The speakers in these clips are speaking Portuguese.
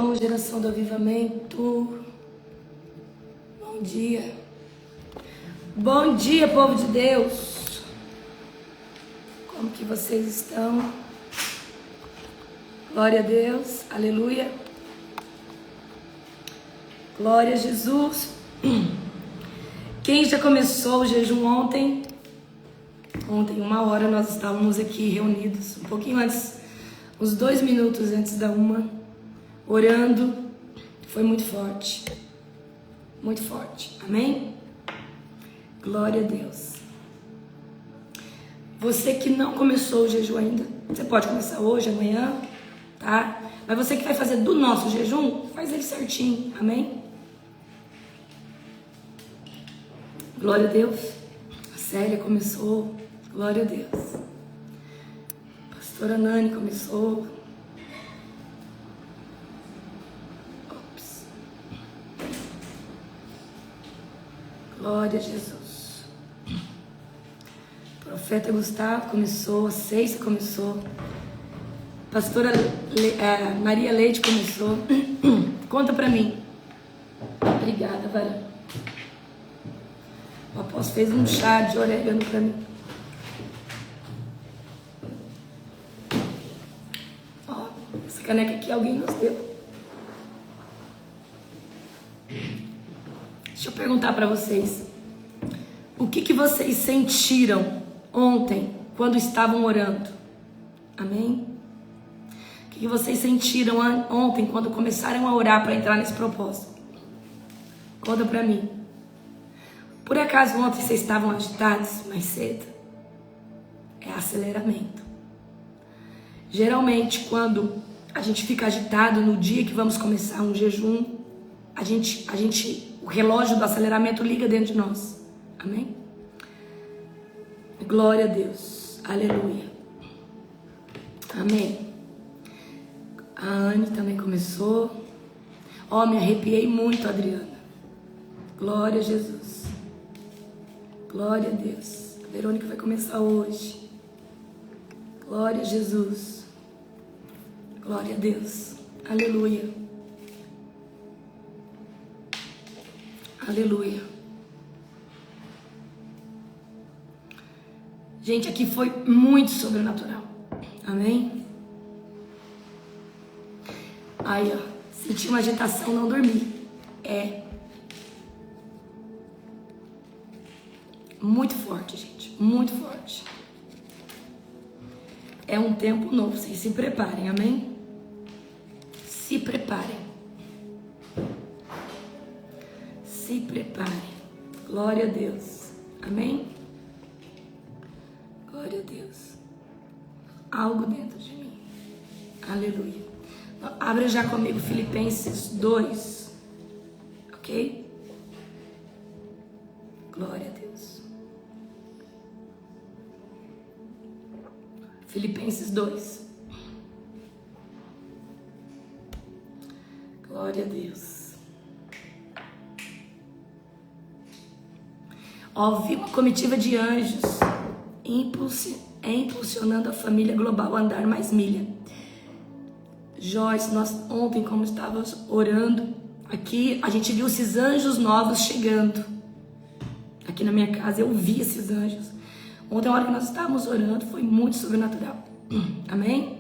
Bom, geração do avivamento, bom dia. Bom dia, povo de Deus. Como que vocês estão? Glória a Deus, aleluia. Glória a Jesus. Quem já começou o jejum ontem? Ontem, 1h, nós estávamos aqui reunidos, um pouquinho antes, uns 2 minutos antes da 1h. Orando, foi muito forte, amém? Glória a Deus. Você que não começou o jejum ainda, você pode começar hoje, amanhã, tá? Mas você que vai fazer do nosso jejum, faz ele certinho, amém? Glória a Deus. A Célia começou, glória a Deus. A pastora Nani começou. Glória a Jesus. O profeta Gustavo começou, a Ceissa começou, a pastora Maria Leite começou. Conta pra mim. Obrigada, varão. O apóstolo fez um chá de orégano pra mim. Ó, essa caneca aqui alguém nos deu. Deixa eu perguntar para vocês, o que vocês sentiram ontem quando estavam orando? Amém? O que vocês sentiram ontem quando começaram a orar para entrar nesse propósito? Conta para mim. Por acaso ontem vocês estavam agitados mais cedo? É aceleramento. Geralmente quando a gente fica agitado no dia que vamos começar um jejum, o relógio do aceleramento liga dentro de nós. Amém? Glória a Deus. Aleluia. Amém. A Anne também começou. Ó, me arrepiei muito, Adriana. Glória a Jesus. Glória a Deus. A Verônica vai começar hoje. Glória a Jesus. Glória a Deus. Aleluia. Aleluia. Gente, aqui foi muito sobrenatural. Amém? Aí, ó. Senti uma agitação, não dormi. É. Muito forte, gente. Muito forte. É um tempo novo. Vocês se preparem, amém? Se preparem. Se preparem. Glória a Deus. Amém? Glória a Deus. Algo dentro de mim. Aleluia. Abra já comigo Filipenses 2. Ok? Glória a Deus. Filipenses 2. Glória a Deus. Ó, vi uma comitiva de anjos impulsionando a família global a andar mais milha. Joyce, nós ontem, como estávamos orando aqui, a gente viu esses anjos novos chegando. Aqui na minha casa eu vi esses anjos. Ontem, a hora que nós estávamos orando, foi muito sobrenatural. Amém?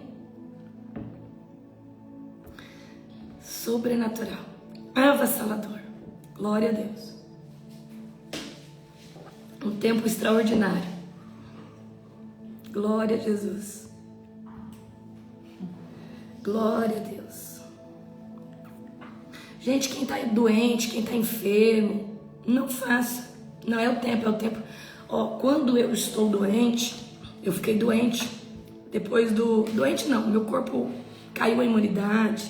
Sobrenatural. Avassalador. Glória a Deus. Um tempo extraordinário. Glória a Jesus. Glória a Deus. Gente, quem está doente, quem está enfermo, não faça. Não é o tempo, é o tempo. Ó, quando eu estou doente, eu fiquei doente. Depois doente não, meu corpo caiu a imunidade.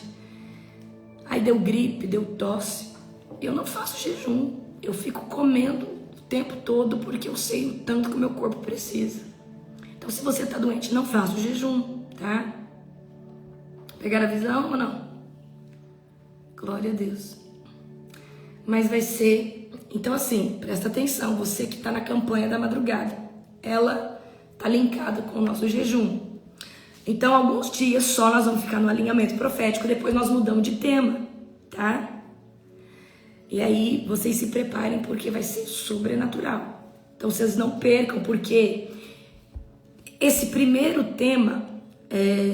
Aí deu gripe, deu tosse. Eu não faço jejum. Eu fico comendo o tempo todo porque eu sei o tanto que o meu corpo precisa. Então, se você está doente, não faça o jejum, tá? Pegaram a visão ou não? Glória a Deus. Mas vai ser... Então, assim, presta atenção. Você que está na campanha da madrugada, ela está linkada com o nosso jejum. Então, alguns dias só nós vamos ficar no alinhamento profético, depois nós mudamos de tema, tá? E aí, vocês se preparem, porque vai ser sobrenatural. Então, vocês não percam, porque esse primeiro tema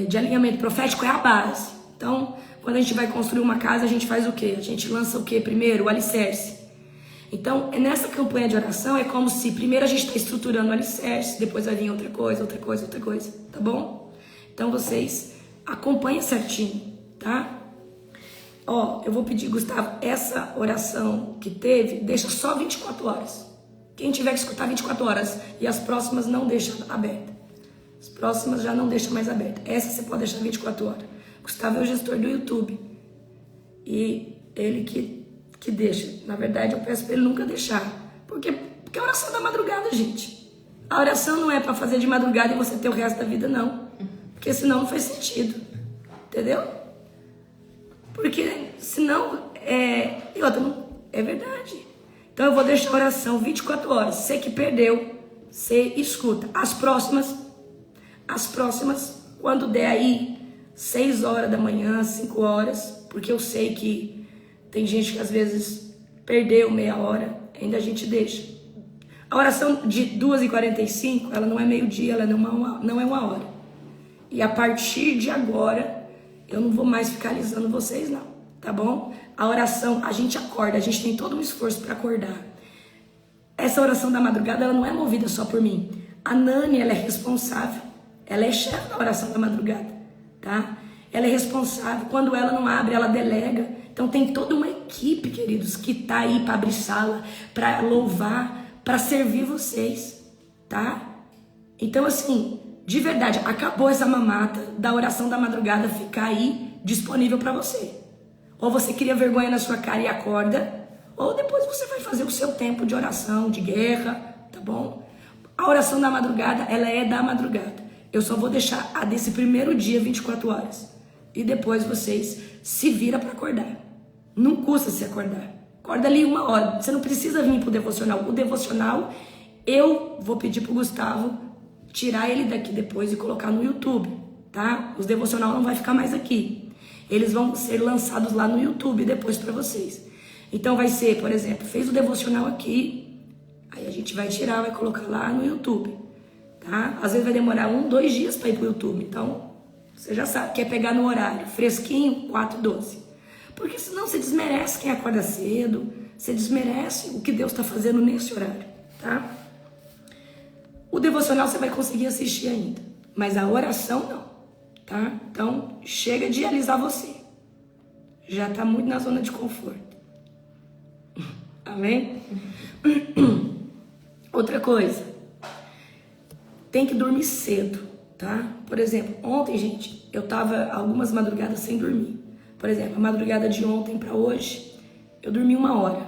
de alinhamento profético é a base. Então, quando a gente vai construir uma casa, a gente faz o quê? A gente lança o quê primeiro? O alicerce. Então, nessa campanha de oração, é como se primeiro a gente está estruturando o alicerce, depois vai vir outra coisa, tá bom? Então, vocês acompanhem certinho, tá? Ó, eu vou pedir, Gustavo, essa oração que teve, deixa só 24 horas. Quem tiver que escutar 24 horas e as próximas não deixa aberta. As próximas já não deixa mais aberta. Essa você pode deixar 24 horas. Gustavo é o gestor do YouTube. E ele que deixa. Na verdade, eu peço para ele nunca deixar. Porque é oração da madrugada, gente. A oração não é para fazer de madrugada e você ter o resto da vida, não. Porque senão não faz sentido. Entendeu? Porque senão, e outra, não, é verdade. Então eu vou deixar a oração 24 horas. Você que perdeu, você escuta. As próximas, quando der aí 6 horas da manhã, 5 horas, porque eu sei que tem gente que às vezes perdeu meia hora, ainda a gente deixa. A oração de 2h45, ela não é meio-dia, ela não é 1 hora. E a partir de agora, eu não vou mais ficar alisando vocês, não, tá bom? A oração, a gente acorda, a gente tem todo um esforço para acordar. Essa oração da madrugada, ela não é movida só por mim. A Nani, ela é responsável, ela é chefe da oração da madrugada, tá? Ela é responsável, quando ela não abre, ela delega. Então tem toda uma equipe, queridos, que tá aí para abrir sala, para louvar, para servir vocês, tá? Então assim, de verdade, acabou essa mamata da oração da madrugada ficar aí disponível para você. Ou você cria vergonha na sua cara e acorda, ou depois você vai fazer o seu tempo de oração, de guerra, tá bom? A oração da madrugada, ela é da madrugada. Eu só vou deixar a desse primeiro dia 24 horas. E depois vocês se viram para acordar. Não custa se acordar. Acorda ali 1 hora. Você não precisa vir pro devocional. O devocional, eu vou pedir pro Gustavo tirar ele daqui depois e colocar no YouTube, tá? Os devocional não vai ficar mais aqui. Eles vão ser lançados lá no YouTube depois para vocês. Então vai ser, por exemplo, fez o devocional aqui, aí a gente vai tirar, vai colocar lá no YouTube, tá? Às vezes vai demorar 1, 2 dias para ir pro YouTube. Então, você já sabe, quer pegar no horário fresquinho, 4h12. Porque senão você desmerece quem acorda cedo, você desmerece o que Deus está fazendo nesse horário, tá? O devocional você vai conseguir assistir ainda, mas a oração não, tá? Então, chega de alisar você. Já tá muito na zona de conforto. Amém? Outra coisa, tem que dormir cedo, tá? Por exemplo, ontem, gente, eu tava algumas madrugadas sem dormir. Por exemplo, a madrugada de ontem para hoje, eu dormi 1 hora.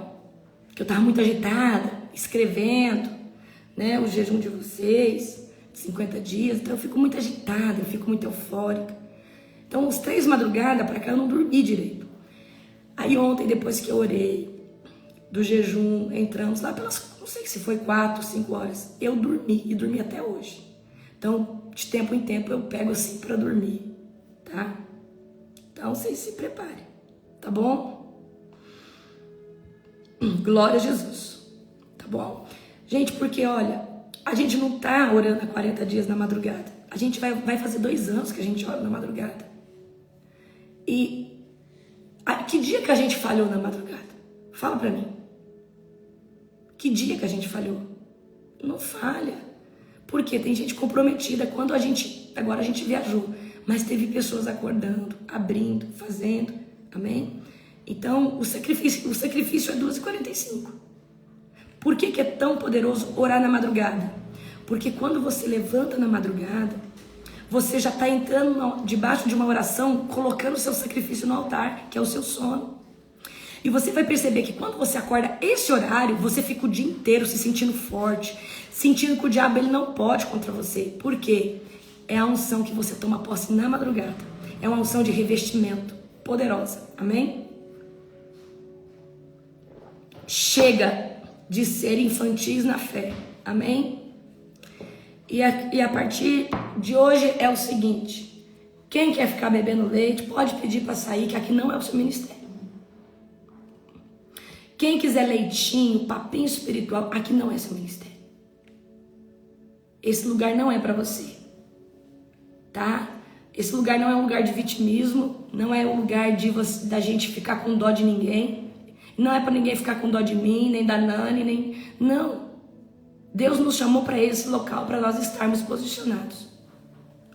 Porque eu tava muito agitada, escrevendo, né, o jejum de vocês, de 50 dias, então eu fico muito agitada, eu fico muito eufórica. Então, uns 3 madrugadas pra cá eu não dormi direito. Aí ontem, depois que eu orei do jejum, entramos lá pelas, não sei se foi 4, 5 horas, eu dormi e dormi até hoje. Então, de tempo em tempo eu pego assim pra dormir, tá? Então, vocês se preparem, tá bom? Glória a Jesus, tá bom? Gente, porque olha, a gente não tá orando há 40 dias na madrugada. A gente vai fazer 2 anos que a gente ora na madrugada. E que dia que a gente falhou na madrugada? Fala pra mim. Que dia que a gente falhou? Não falha. Porque tem gente comprometida. Agora a gente viajou, mas teve pessoas acordando, abrindo, fazendo. Amém? Então, o sacrifício é 2h45. Por que é tão poderoso orar na madrugada? Porque quando você levanta na madrugada, você já está entrando debaixo de uma oração, colocando o seu sacrifício no altar, que é o seu sono. E você vai perceber que quando você acorda esse horário, você fica o dia inteiro se sentindo forte, sentindo que o diabo ele não pode contra você. Por quê? É a unção que você toma posse na madrugada. É uma unção de revestimento poderosa. Amém? Chega de ser infantis na fé, amém? E a partir de hoje é o seguinte, Quem quer ficar bebendo leite, pode pedir para sair, que aqui não é o seu ministério. Quem quiser leitinho, papinho espiritual, aqui não é seu ministério. Esse lugar não é para você, tá? Esse lugar não é um lugar de vitimismo, não é um lugar da gente ficar com dó de ninguém. Não é para ninguém ficar com dó de mim, nem da Nani, nem... Não. Deus nos chamou para esse local, para nós estarmos posicionados.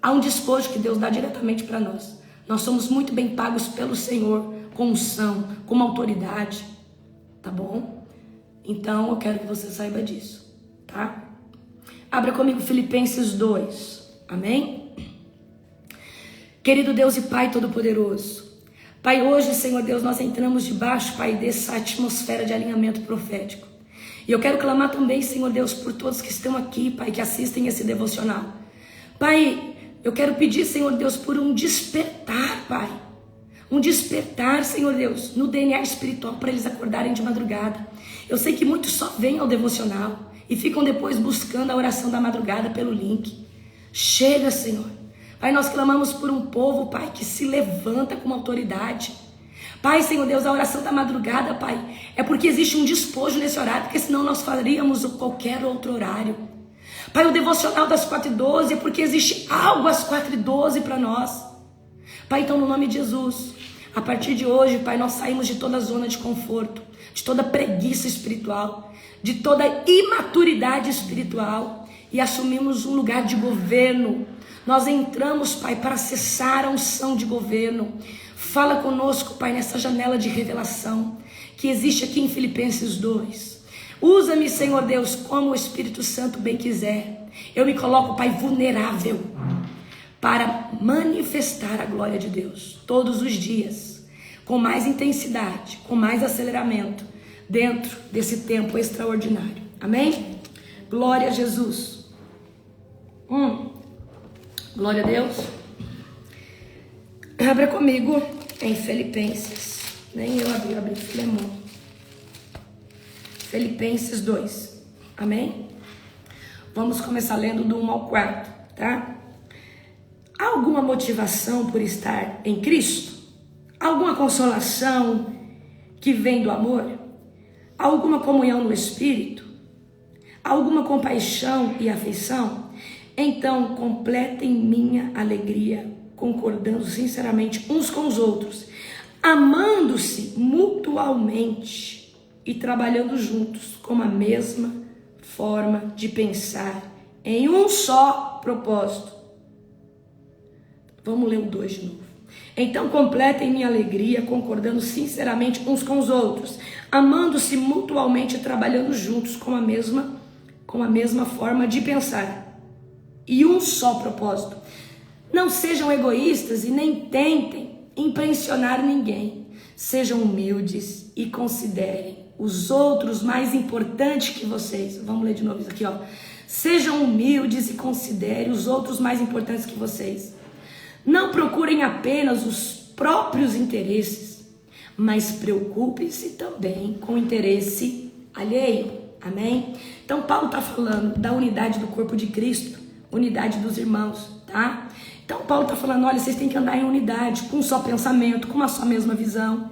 Há um despojo que Deus dá diretamente para nós. Nós somos muito bem pagos pelo Senhor, com unção, com uma autoridade, tá bom? Então eu quero que você saiba disso, tá? Abra comigo Filipenses 2, amém? Querido Deus e Pai Todo-Poderoso, Pai, hoje, Senhor Deus, nós entramos debaixo, Pai, dessa atmosfera de alinhamento profético. E eu quero clamar também, Senhor Deus, por todos que estão aqui, Pai, que assistem esse devocional. Pai, eu quero pedir, Senhor Deus, por um despertar, Pai. Um despertar, Senhor Deus, no DNA espiritual para eles acordarem de madrugada. Eu sei que muitos só vêm ao devocional e ficam depois buscando a oração da madrugada pelo link. Chega, Senhor. Pai, nós clamamos por um povo, Pai, que se levanta com autoridade. Pai, Senhor Deus, a oração da madrugada, Pai, é porque existe um despojo nesse horário, porque senão nós faríamos qualquer outro horário. Pai, o devocional das 4h12 é porque existe algo às 4h12 para nós. Pai, então no nome de Jesus, a partir de hoje, Pai, nós saímos de toda zona de conforto, de toda preguiça espiritual, de toda imaturidade espiritual e assumimos um lugar de governo. Nós entramos, Pai, para acessar a unção de governo. Fala conosco, Pai, nessa janela de revelação que existe aqui em Filipenses 2. Usa-me, Senhor Deus, como o Espírito Santo bem quiser. Eu me coloco, Pai, vulnerável para manifestar a glória de Deus todos os dias, com mais intensidade, com mais aceleramento, dentro desse tempo extraordinário. Amém? Glória a Jesus. Glória a Deus. Abra comigo em Filipenses. Nem eu abri Filemão. Filipenses 2, amém? Vamos começar lendo do 1 ao 4, tá? Há alguma motivação por estar em Cristo? Alguma consolação que vem do amor? Alguma comunhão no Espírito? Alguma compaixão e afeição? Então completem minha alegria, concordando sinceramente uns com os outros, amando-se mutualmente e trabalhando juntos com a mesma forma de pensar, em um só propósito. Vamos ler o 2 de novo. Então completem minha alegria, concordando sinceramente uns com os outros, amando-se mutualmente e trabalhando juntos com a mesma forma de pensar, e um só propósito. Não sejam egoístas e nem tentem impressionar ninguém. Sejam humildes e considerem os outros mais importantes que vocês. Vamos ler de novo isso aqui, ó. Sejam humildes e considerem os outros mais importantes que vocês. Não procurem apenas os próprios interesses, mas preocupem-se também com o interesse alheio. Amém? Então Paulo está falando da unidade do corpo de Cristo, unidade dos irmãos, tá? Então Paulo está falando, olha, vocês têm que andar em unidade, com um só pensamento, com uma só mesma visão.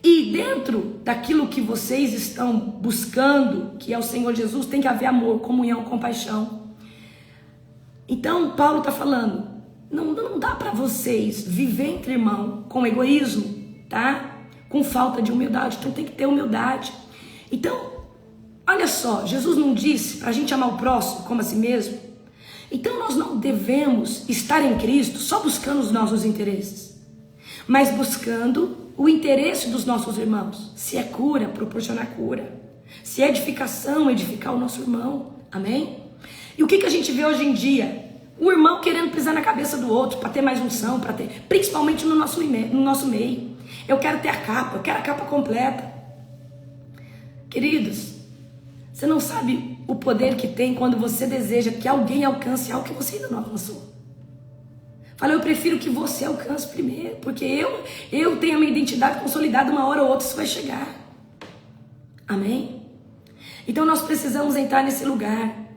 E dentro daquilo que vocês estão buscando, que é o Senhor Jesus, tem que haver amor, comunhão, compaixão. Então Paulo está falando, não dá para vocês viver entre irmãos com egoísmo, tá? Com falta de humildade, então tem que ter humildade. Então, olha só, Jesus não disse para a gente amar o próximo como a si mesmo? Então nós não devemos estar em Cristo só buscando os nossos interesses, mas buscando o interesse dos nossos irmãos. Se é cura, proporcionar cura. Se é edificação, edificar o nosso irmão. Amém? E o que a gente vê hoje em dia? O irmão querendo pisar na cabeça do outro para ter mais unção, para ter, principalmente no nosso meio. Eu quero ter a capa, eu quero a capa completa. Queridos, você não sabe o poder que tem quando você deseja que alguém alcance algo que você ainda não alcançou. Fala, eu prefiro que você alcance primeiro, porque eu tenho a minha identidade consolidada, uma hora ou outra isso vai chegar. Amém? Então nós precisamos entrar nesse lugar.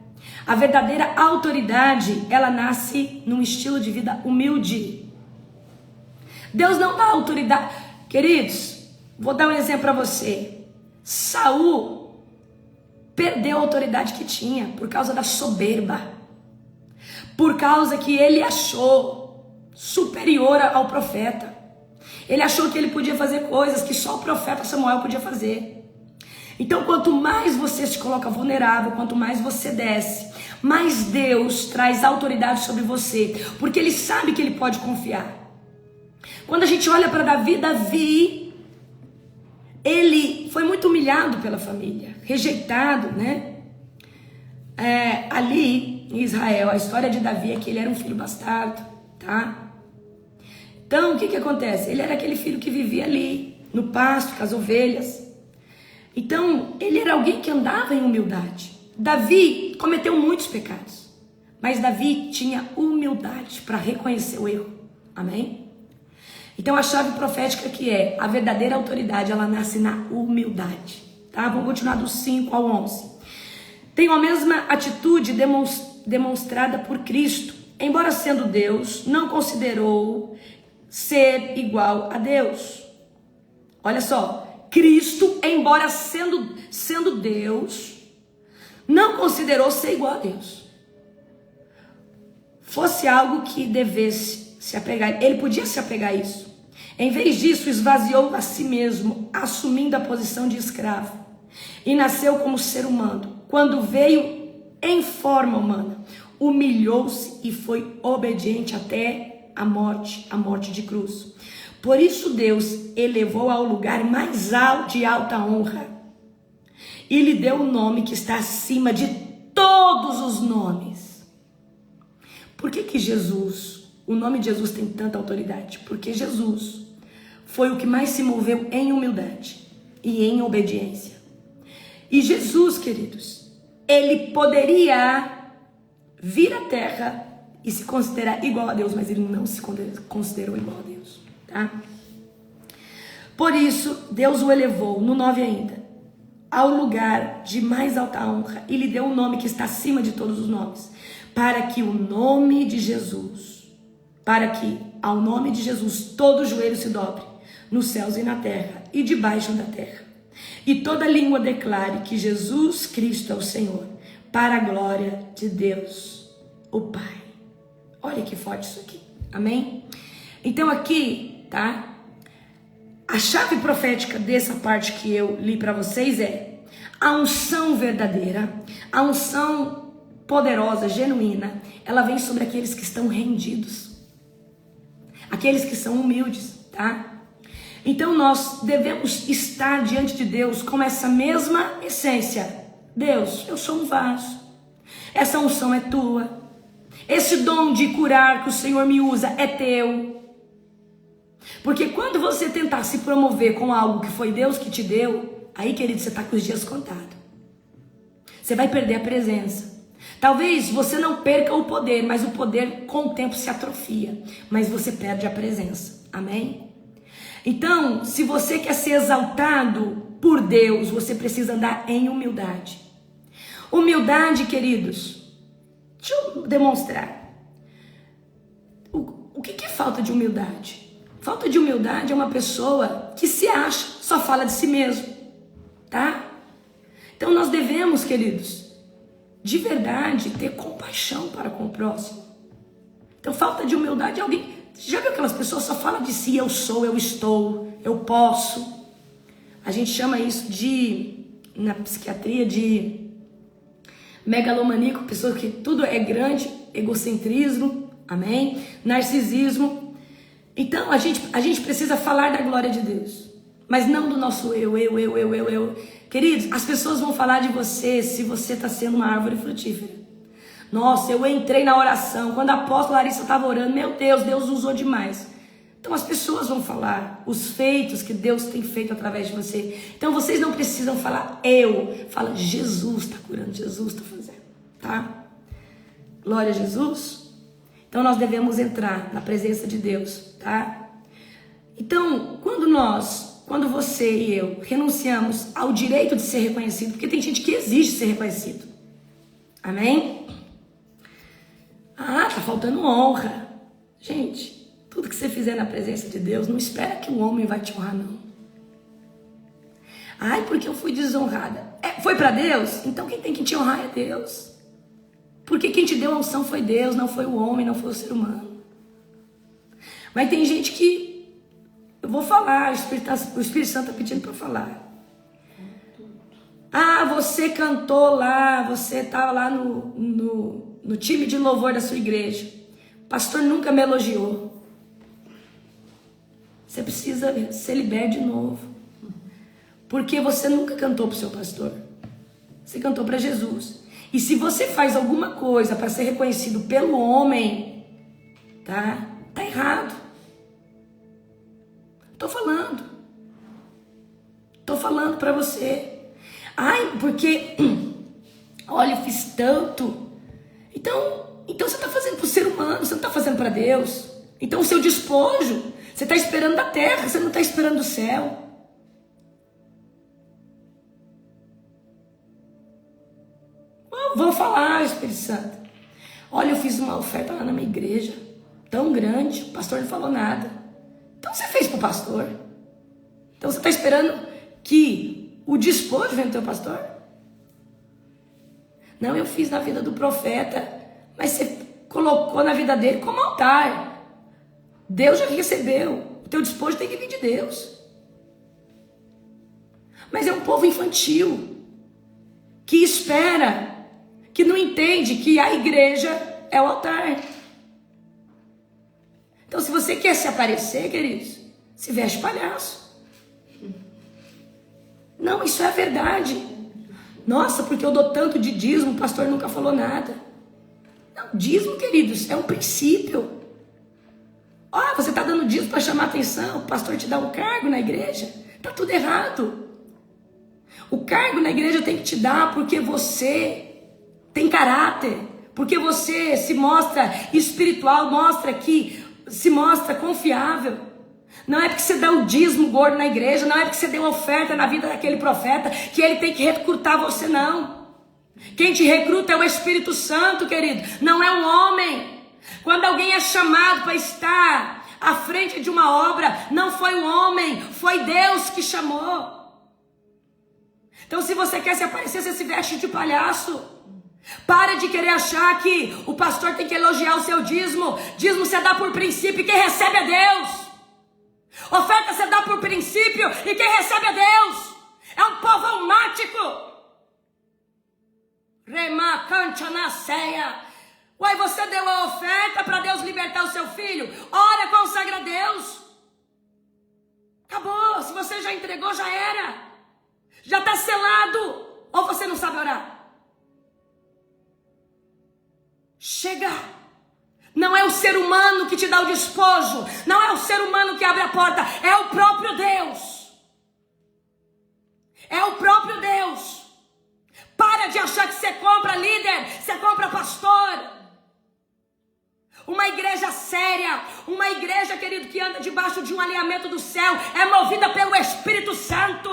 A verdadeira autoridade, ela nasce num estilo de vida humilde. Deus não dá autoridade. Queridos, vou dar um exemplo para você. Saul perdeu a autoridade que tinha por causa da soberba. Por causa que ele achou superior ao profeta. Ele achou que ele podia fazer coisas que só o profeta Samuel podia fazer. Então, quanto mais você se coloca vulnerável, quanto mais você desce, mais Deus traz autoridade sobre você, porque Ele sabe que Ele pode confiar. Quando a gente olha para Davi, ele foi muito humilhado pela família, rejeitado, né? Ali em Israel, a história de Davi é que ele era um filho bastardo, tá? Então, o que acontece? Ele era aquele filho que vivia ali, no pasto, com as ovelhas. Então, ele era alguém que andava em humildade. Davi cometeu muitos pecados, mas Davi tinha humildade para reconhecer o erro. Amém? Então, a chave profética que é a verdadeira autoridade, ela nasce na humildade. Tá? Vamos continuar do 5 ao 11. Tem a mesma atitude demonstrada por Cristo. Embora sendo Deus, não considerou ser igual a Deus. Olha só. Cristo, embora sendo Deus, não considerou ser igual a Deus. Fosse algo que devesse se apegar. Ele podia se apegar a isso. Em vez disso, esvaziou a si mesmo, assumindo a posição de escravo. E nasceu como ser humano. Quando veio em forma humana, humilhou-se e foi obediente até a morte de cruz. Por isso Deus elevou ao lugar mais alto de alta honra e lhe deu um nome que está acima de todos os nomes. Por que Jesus, o nome de Jesus tem tanta autoridade? Porque Jesus foi o que mais se moveu em humildade e em obediência. E Jesus, queridos, ele poderia vir à terra e se considerar igual a Deus, mas ele não se considerou igual a Deus. Tá? Por isso, Deus o elevou, no 9 ainda, ao lugar de mais alta honra e lhe deu um nome que está acima de todos os nomes, para que ao nome de Jesus todo joelho se dobre, nos céus e na terra e debaixo da terra, e toda língua declare que Jesus Cristo é o Senhor, para a glória de Deus, o Pai. Olha que forte isso aqui, amém? Então aqui, tá? A chave profética dessa parte que eu li para vocês é a unção verdadeira, a unção poderosa, genuína, ela vem sobre aqueles que estão rendidos, aqueles que são humildes, tá? Então nós devemos estar diante de Deus com essa mesma essência. Deus, eu sou um vaso, essa unção é tua, esse dom de curar que o Senhor me usa é teu. Porque quando você tentar se promover com algo que foi Deus que te deu, aí, querido, você está com os dias contados. Você vai perder a presença. Talvez você não perca o poder, mas o poder com o tempo se atrofia. Mas você perde a presença. Amém? Então, se você quer ser exaltado por Deus, você precisa andar em humildade. Humildade, queridos, deixa eu demonstrar. O que é falta de humildade? Falta de humildade é uma pessoa que se acha, só fala de si mesmo, tá? Então nós devemos, queridos, de verdade, ter compaixão para com o próximo. Então falta de humildade é alguém... Já viu aquelas pessoas que só falam de si, eu sou, eu estou, eu posso? A gente chama isso de, na psiquiatria, de megalomaníaco, pessoa que tudo é grande, egocentrismo, amém? Narcisismo. Então a gente precisa falar da glória de Deus, mas não do nosso eu. Queridos, as pessoas vão falar de você se você está sendo uma árvore frutífera. Nossa, eu entrei na oração, quando a apóstola Larissa estava orando, meu Deus, Deus usou demais. Então as pessoas vão falar os feitos que Deus tem feito através de você. Então vocês não precisam falar eu, fala Jesus está curando, Jesus está fazendo, tá? Glória a Jesus. Então nós devemos entrar na presença de Deus, tá? Então, quando você e eu renunciamos ao direito de ser reconhecido, porque tem gente que exige ser reconhecido. Amém? Ah, tá faltando honra. Gente, Tudo que você fizer na presença de Deus, não espera que o homem vai te honrar, não. Ai, porque eu fui desonrada. Foi para Deus? Então quem tem que te honrar é Deus. Porque quem te deu a unção foi Deus, não foi o homem, não foi o ser humano. Mas tem gente que, eu vou falar, o Espírito Santo está pedindo para eu falar. Ah, você cantou lá, você estava lá no time de louvor da sua igreja. O pastor nunca me elogiou. Você precisa ser liberto de novo. Porque você nunca cantou para o seu pastor. Você cantou para Jesus. E se você faz alguma coisa para ser reconhecido pelo homem, tá errado. Tô falando para você. Ai, porque, olha, eu fiz tanto. Então você está fazendo para o ser humano, você não está fazendo para Deus. Então o seu despojo, você está esperando da terra, você não está esperando do céu. Vou falar, Espírito Santo. Olha, eu fiz uma oferta lá na minha igreja, tão grande, o pastor não falou nada. Então você fez para o pastor. Então você está esperando que o despojo venha do teu pastor? Não, eu fiz na vida do profeta, mas você colocou na vida dele como altar. Deus já recebeu. O teu despojo tem que vir de Deus. Mas é um povo infantil que espera, que não entende que a igreja é o altar. Então, se você quer se aparecer, queridos, se veste palhaço. Não, isso é a verdade. Nossa, porque eu dou tanto de dízimo, o pastor nunca falou nada. Não, dízimo, queridos, é um princípio. Ó, você está dando dízimo para chamar atenção, o pastor te dá um cargo na igreja. Está tudo errado. O cargo na igreja tem que te dar porque você tem caráter, porque você se mostra espiritual, se mostra confiável. Não é porque você dá um dízimo gordo na igreja, não é porque você deu oferta na vida daquele profeta que ele tem que recrutar você, não. Quem te recruta é o Espírito Santo, querido, não é um homem. Quando alguém é chamado para estar à frente de uma obra, não foi um homem, foi Deus que chamou. Então, se você quer se aparecer, você se veste de palhaço. Para de querer achar que o pastor tem que elogiar o seu dízimo. Dízimo você dá por princípio e quem recebe é Deus. Oferta você dá por princípio e quem recebe é Deus. É um povo almático. Rema cancha na ceia. Uai, você deu a oferta para Deus libertar o seu filho? Ora, consagra a Deus. Acabou. Se você já entregou, já era. Já está selado. Ou você não sabe orar? Chega. Não é o ser humano que te dá o despojo. Não é o ser humano que abre a porta. É o próprio Deus. É o próprio Deus. Para de achar que você compra líder, você compra pastor. Uma igreja séria, uma igreja, querido, que anda debaixo de um alinhamento do céu, é movida pelo Espírito Santo.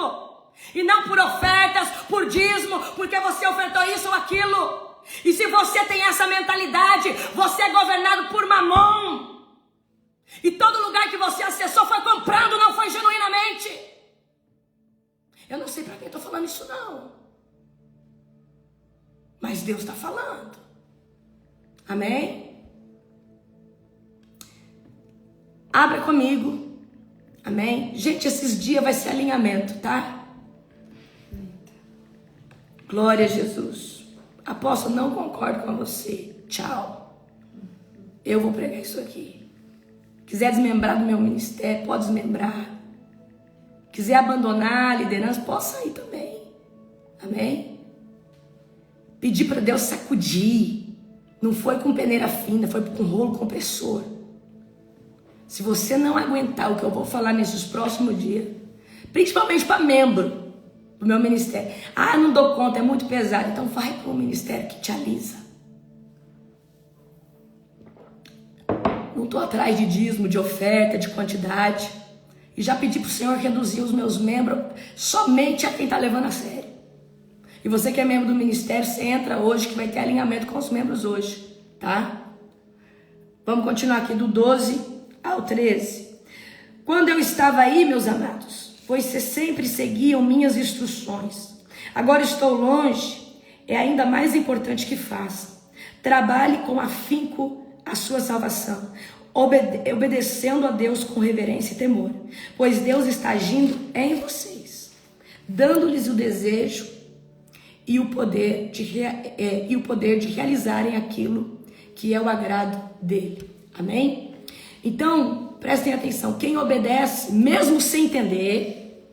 E não por ofertas, por dízimo, porque você ofertou isso ou aquilo. E se você tem essa mentalidade, você é governado por mamon. E todo lugar que você acessou foi comprando, não foi genuinamente. Eu não sei para quem eu estou falando isso não. Mas Deus está falando. Amém? Abra comigo. Amém? Gente, esses dias vai ser alinhamento, tá? Glória a Jesus. Apóstolo, não concordo com você. Tchau. Eu vou pregar isso aqui. Quiser desmembrar do meu ministério, pode desmembrar. Quiser abandonar a liderança, pode sair também. Amém? Pedir para Deus sacudir. Não foi com peneira fina, foi com rolo compressor. Se você não aguentar o que eu vou falar nesses próximos dias, principalmente para membro do meu ministério. Ah, não dou conta, é muito pesado. Então vai para um ministério que te alisa. Não estou atrás de dízimo, de oferta, de quantidade. E já pedi para o Senhor reduzir os meus membros somente a quem está levando a sério. E você que é membro do ministério, você entra hoje que vai ter alinhamento com os membros hoje, tá? Vamos continuar aqui do 12 ao 13. Quando eu estava aí, meus amados, vocês sempre seguiam minhas instruções. Agora estou longe, é ainda mais importante que faça. Trabalhe com afinco a sua salvação, obedecendo a Deus com reverência e temor, pois Deus está agindo em vocês, dando-lhes o desejo e o poder de realizarem aquilo que é o agrado dele. Amém? Então, prestem atenção, quem obedece, mesmo sem entender,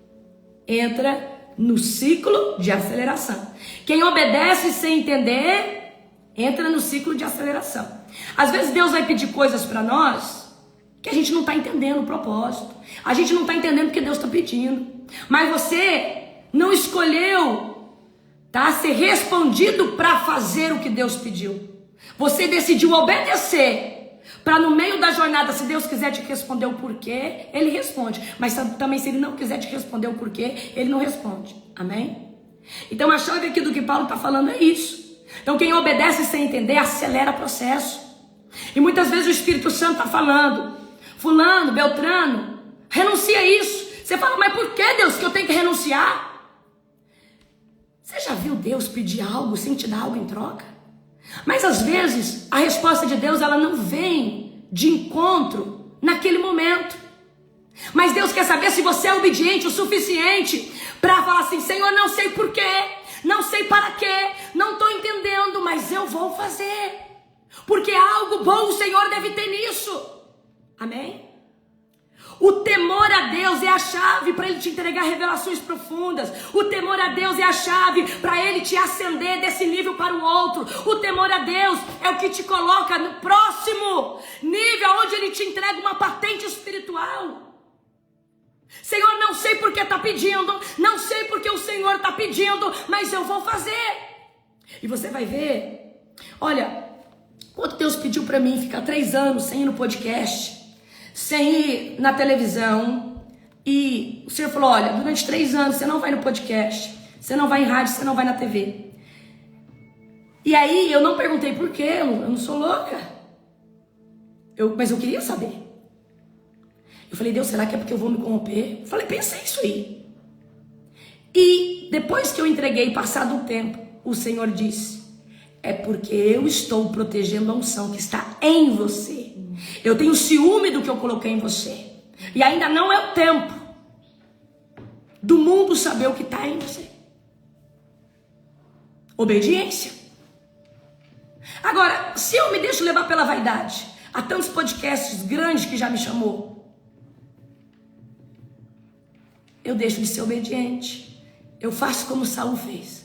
entra no ciclo de aceleração. Quem obedece sem entender, entra no ciclo de aceleração. Às vezes Deus vai pedir coisas para nós que a gente não está entendendo o propósito. A gente não está entendendo o que Deus está pedindo. Mas você não escolheu, tá, ser respondido para fazer o que Deus pediu. Você decidiu obedecer. Para no meio da jornada, se Deus quiser te responder o porquê, Ele responde. Mas também se Ele não quiser te responder o porquê, Ele não responde. Amém? Então a chave aqui do que Paulo está falando é isso. Então quem obedece sem entender, acelera o processo. E muitas vezes o Espírito Santo está falando, fulano, beltrano, renuncia a isso. Você fala, mas por que, Deus, que eu tenho que renunciar? Você já viu Deus pedir algo sem te dar algo em troca? Mas às vezes a resposta de Deus, ela não vem de encontro naquele momento. Mas Deus quer saber se você é obediente o suficiente para falar assim, Senhor, não sei porquê, não sei para quê, não estou entendendo, mas eu vou fazer. Porque algo bom o Senhor deve ter nisso. Amém? O temor a Deus é a chave para Ele te entregar revelações profundas. O temor a Deus é a chave para Ele te ascender desse nível para o outro. O temor a Deus é o que te coloca no próximo nível, onde Ele te entrega uma patente espiritual. Senhor, não sei porque está pedindo, não sei porque o Senhor está pedindo, mas eu vou fazer. E você vai ver, olha, quando Deus pediu para mim ficar 3 anos sem ir no podcast, sem ir na televisão, e o Senhor falou, olha, durante 3 anos você não vai no podcast, você não vai em rádio, você não vai na TV. E aí eu não perguntei por quê, eu não sou louca, mas eu queria saber. Eu falei, Deus, será que é porque eu vou me corromper? Eu falei, pensei isso aí. E depois que eu entreguei, passado um tempo, o Senhor disse, é porque eu estou protegendo a unção que está em você. Eu tenho ciúme do que eu coloquei em você. E ainda não é o tempo do mundo saber o que está em você. Obediência. Agora, se eu me deixo levar pela vaidade, há tantos podcasts grandes que já me chamou, eu deixo de ser obediente. Eu faço como Saul fez.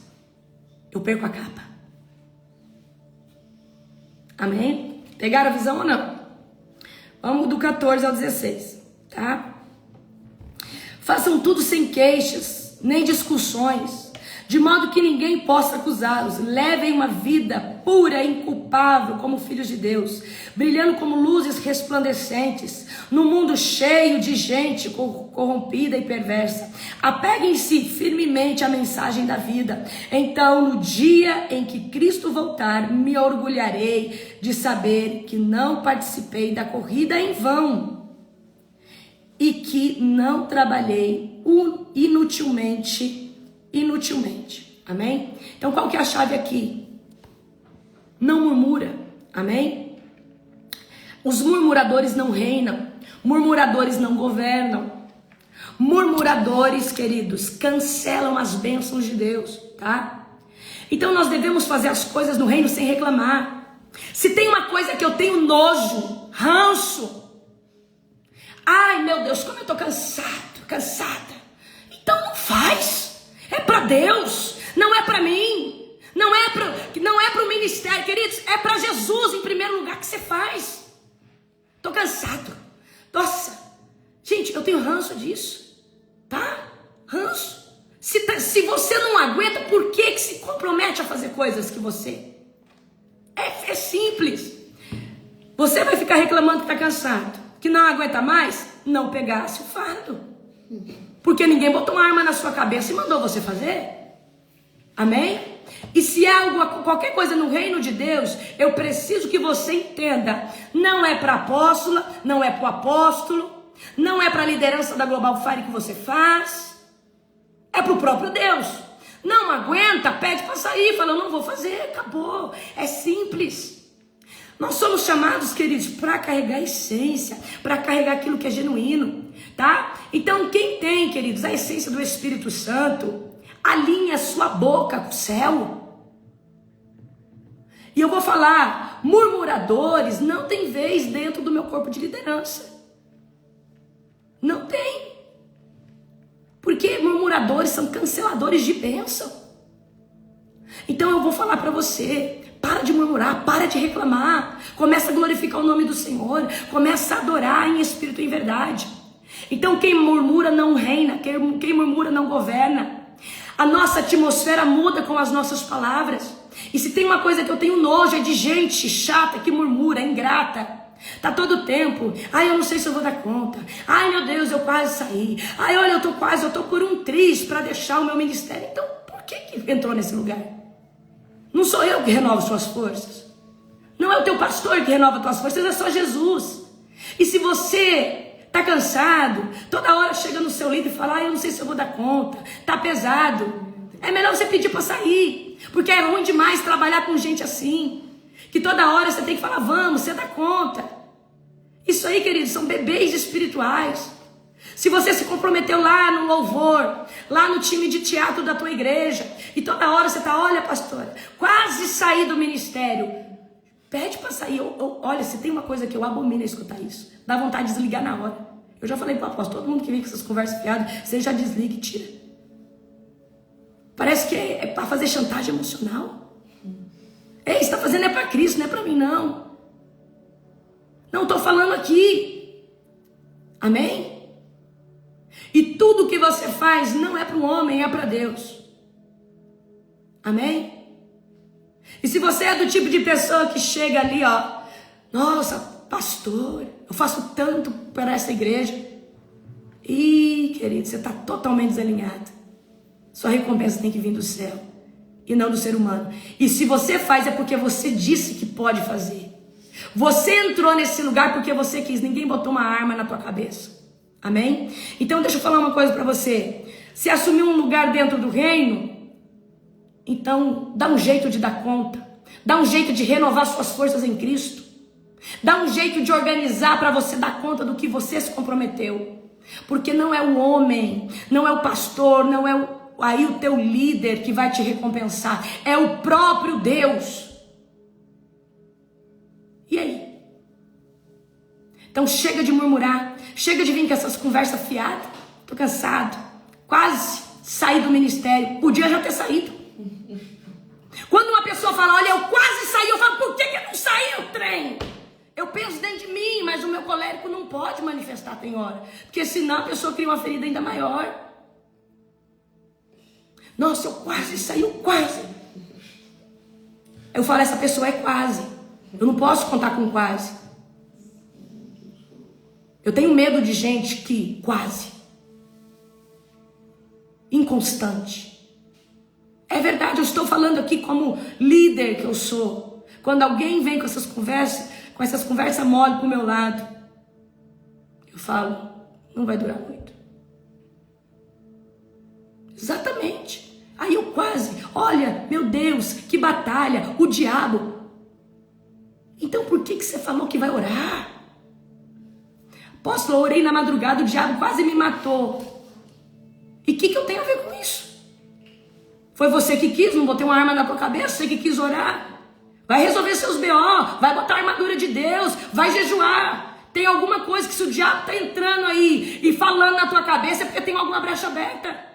Eu perco a capa. Amém? Pegaram a visão ou não? Vamos do 14 ao 16, tá? Façam tudo sem queixas, nem discussões, de modo que ninguém possa acusá-los. Levem uma vida pura e inculpável como filhos de Deus, brilhando como luzes resplandecentes, num mundo cheio de gente corrompida e perversa. Apeguem-se firmemente à mensagem da vida. Então, no dia em que Cristo voltar, me orgulharei de saber que não participei da corrida em vão e que não trabalhei inutilmente. Amém? Então, qual que é a chave aqui? Não murmura. Amém? Os murmuradores não reinam. Murmuradores não governam. Murmuradores, queridos, cancelam as bênçãos de Deus, tá? Então nós devemos fazer as coisas no reino sem reclamar. Se tem uma coisa que eu tenho nojo, ranço, ai meu Deus, como eu tô cansada. Então não faz. É para Deus, não é para mim. Não é para o ministério, queridos, é para Jesus em primeiro lugar que você faz. Tô cansado. Nossa, gente, eu tenho ranço disso, tá? Ranço. Se você não aguenta, por que se compromete a fazer coisas que você... É simples. Você vai ficar reclamando que tá cansado, que não aguenta mais, não pegasse o fardo. Porque ninguém botou uma arma na sua cabeça e mandou você fazer. Amém? E se há qualquer coisa no reino de Deus, eu preciso que você entenda. Não é para apóstola, não é para o apóstolo, não é para a liderança da Global Fire que você faz. É para o próprio Deus. Não aguenta, pede para sair. Fala, eu não vou fazer, acabou. É simples. Nós somos chamados, queridos, para carregar a essência, para carregar aquilo que é genuíno, tá? Então, quem tem, queridos, a essência do Espírito Santo, alinha a sua boca com o céu. E eu vou falar, murmuradores não tem vez dentro do meu corpo de liderança. Não tem. Porque murmuradores são canceladores de bênção. Então eu vou falar para você, para de murmurar, para de reclamar. Começa a glorificar o nome do Senhor. Começa a adorar em espírito e em verdade. Então quem murmura não reina, quem murmura não governa. A nossa atmosfera muda com as nossas palavras. E se tem uma coisa que eu tenho nojo é de gente chata que murmura, ingrata. Tá todo tempo, ai eu não sei se eu vou dar conta, ai meu Deus eu quase saí, ai olha eu tô por um triz para deixar o meu ministério. Então por que entrou nesse lugar? Não sou eu que renovo suas forças, não é o teu pastor que renova tuas forças, é só Jesus. E se você tá cansado, toda hora chega no seu líder e fala, ai eu não sei se eu vou dar conta, tá pesado, é melhor você pedir para sair, porque é ruim demais trabalhar com gente assim, que toda hora você tem que falar, vamos, você dá conta. Isso aí, queridos, são bebês espirituais. Se você se comprometeu lá no louvor, lá no time de teatro da tua igreja, e toda hora você tá, olha pastora, quase saí do ministério, pede para sair. Olha, se tem uma coisa que eu abomino é escutar isso, dá vontade de desligar na hora. Eu já falei para o apóstolo, todo mundo que vem com essas conversas fiadas, você já desliga e tira. Parece que é para fazer chantagem emocional. Ei, você está fazendo é para Cristo, não é para mim não. Não estou falando aqui. Amém? E tudo que você faz não é para o homem, é para Deus. Amém? E se você é do tipo de pessoa que chega ali, ó, nossa, pastor, eu faço tanto para essa igreja. Ih, querido, você está totalmente desalinhado. Sua recompensa tem que vir do céu e não do ser humano. E se você faz é porque você disse que pode fazer. Você entrou nesse lugar porque você quis. Ninguém botou uma arma na tua cabeça. Amém? Então deixa eu falar uma coisa para você. Se assumir um lugar dentro do reino, então dá um jeito de dar conta. Dá um jeito de renovar suas forças em Cristo. Dá um jeito de organizar para você dar conta do que você se comprometeu. Porque não é o homem, não é o pastor, não é o teu líder que vai te recompensar. É o próprio Deus. E aí? Então chega de murmurar. Chega de vir com essas conversas fiadas. Tô cansado. Quase saí do ministério. Podia já ter saído. Quando uma pessoa fala, olha, eu quase saí, eu falo, por que não saiu o trem? Eu penso dentro de mim, mas o meu colérico não pode manifestar, tem hora. Porque senão a pessoa cria uma ferida ainda maior. Nossa, eu quase saí, eu quase. Eu falo, essa pessoa é quase. Eu não posso contar com quase. Eu tenho medo de gente que quase. Inconstante. É verdade, eu estou falando aqui como líder que eu sou. Quando alguém vem com essas conversas mole pro meu lado, eu falo, não vai durar muito. Exatamente. Aí eu quase, olha, meu Deus, que batalha, o diabo. Então por que você falou que vai orar? Apóstolo, eu orei na madrugada, o diabo quase me matou. E o que eu tenho a ver com isso? Foi você que quis, não botei uma arma na tua cabeça, você que quis orar. Vai resolver seus BO, vai botar a armadura de Deus, vai jejuar. Tem alguma coisa que se o diabo está entrando aí e falando na tua cabeça é porque tem alguma brecha aberta.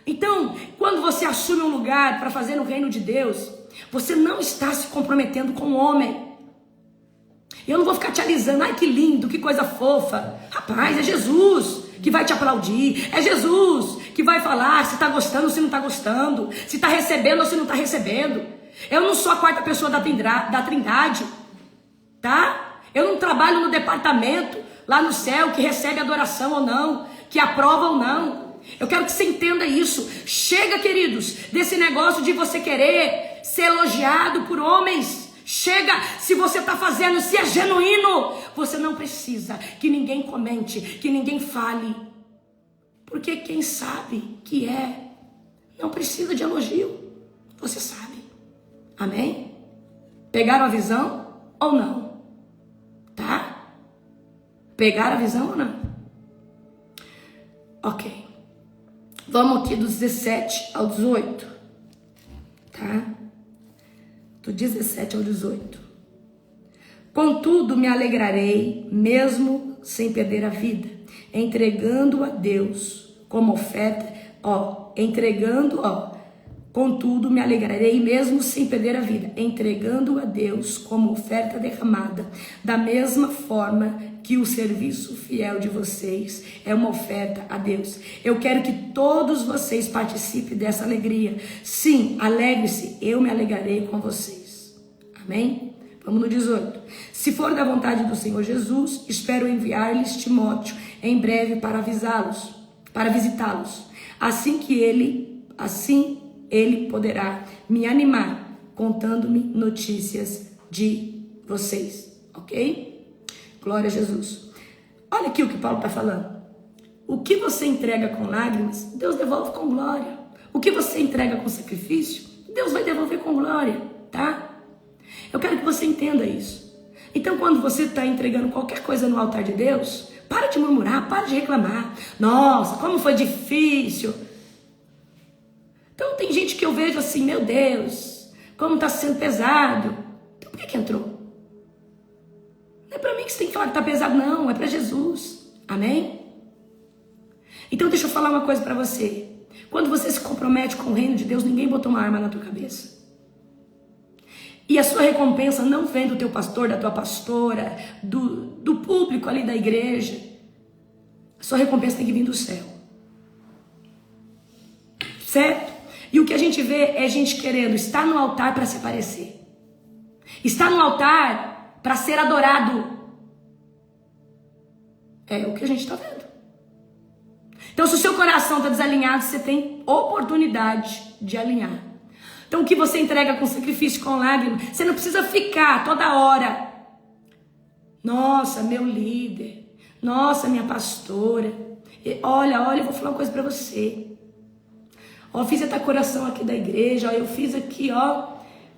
Então, quando você assume um lugar para fazer no reino de Deus, você não está se comprometendo com o homem. Eu não vou ficar te alisando, ai que lindo, que coisa fofa. Rapaz, é Jesus que vai te aplaudir, é Jesus que vai falar se está gostando ou se não está gostando, se está recebendo ou se não está recebendo. Eu não sou a quarta pessoa da Trindade, tá? Eu não trabalho no departamento lá no céu que recebe adoração ou não, que aprova ou não. Eu quero que você entenda isso. Chega, queridos, desse negócio de você querer ser elogiado por homens. Chega, se você está fazendo, se é genuíno, você não precisa que ninguém comente, que ninguém fale. Porque quem sabe que não precisa de elogio. Você sabe. Amém? Pegaram a visão ou não? Tá? Pegaram a visão ou não? Ok. Vamos aqui do 17 ao 18. Tá? Do 17 ao 18. Contudo, me alegrarei, mesmo sem perder a vida, entregando a Deus como oferta, contudo, me alegrarei, mesmo sem perder a vida, entregando a Deus como oferta derramada, da mesma forma que o serviço fiel de vocês é uma oferta a Deus. Eu quero que todos vocês participem dessa alegria. Sim, alegre-se, eu me alegrarei com vocês. Amém? Vamos no 18. Se for da vontade do Senhor Jesus, espero enviar-lhes Timóteo em breve para visitá-los. Assim ele poderá me animar, contando-me notícias de vocês. Ok? Glória a Jesus. Olha aqui o que Paulo está falando. O que você entrega com lágrimas, Deus devolve com glória. O que você entrega com sacrifício, Deus vai devolver com glória, tá? Eu quero que você entenda isso. Então, quando você está entregando qualquer coisa no altar de Deus, para de murmurar, para de reclamar. Nossa, como foi difícil. Então, tem gente que eu vejo assim, meu Deus, como está sendo pesado. Então, por que entrou? Não é para mim que você tem que falar que está pesado, não. É para Jesus. Amém? Então, deixa eu falar uma coisa para você. Quando você se compromete com o reino de Deus, ninguém botou uma arma na tua cabeça. E a sua recompensa não vem do teu pastor, da tua pastora, do público ali da igreja. A sua recompensa tem que vir do céu. Certo? E o que a gente vê é gente querendo estar no altar para se aparecer. Estar no altar para ser adorado. É o que a gente está vendo. Então, se o seu coração está desalinhado, você tem oportunidade de alinhar. Então, o que você entrega com sacrifício, com lágrimas, você não precisa ficar toda hora. Nossa, meu líder. Nossa, minha pastora. Olha, eu vou falar uma coisa para você. Eu fiz até coração aqui da igreja, eu fiz aqui, eu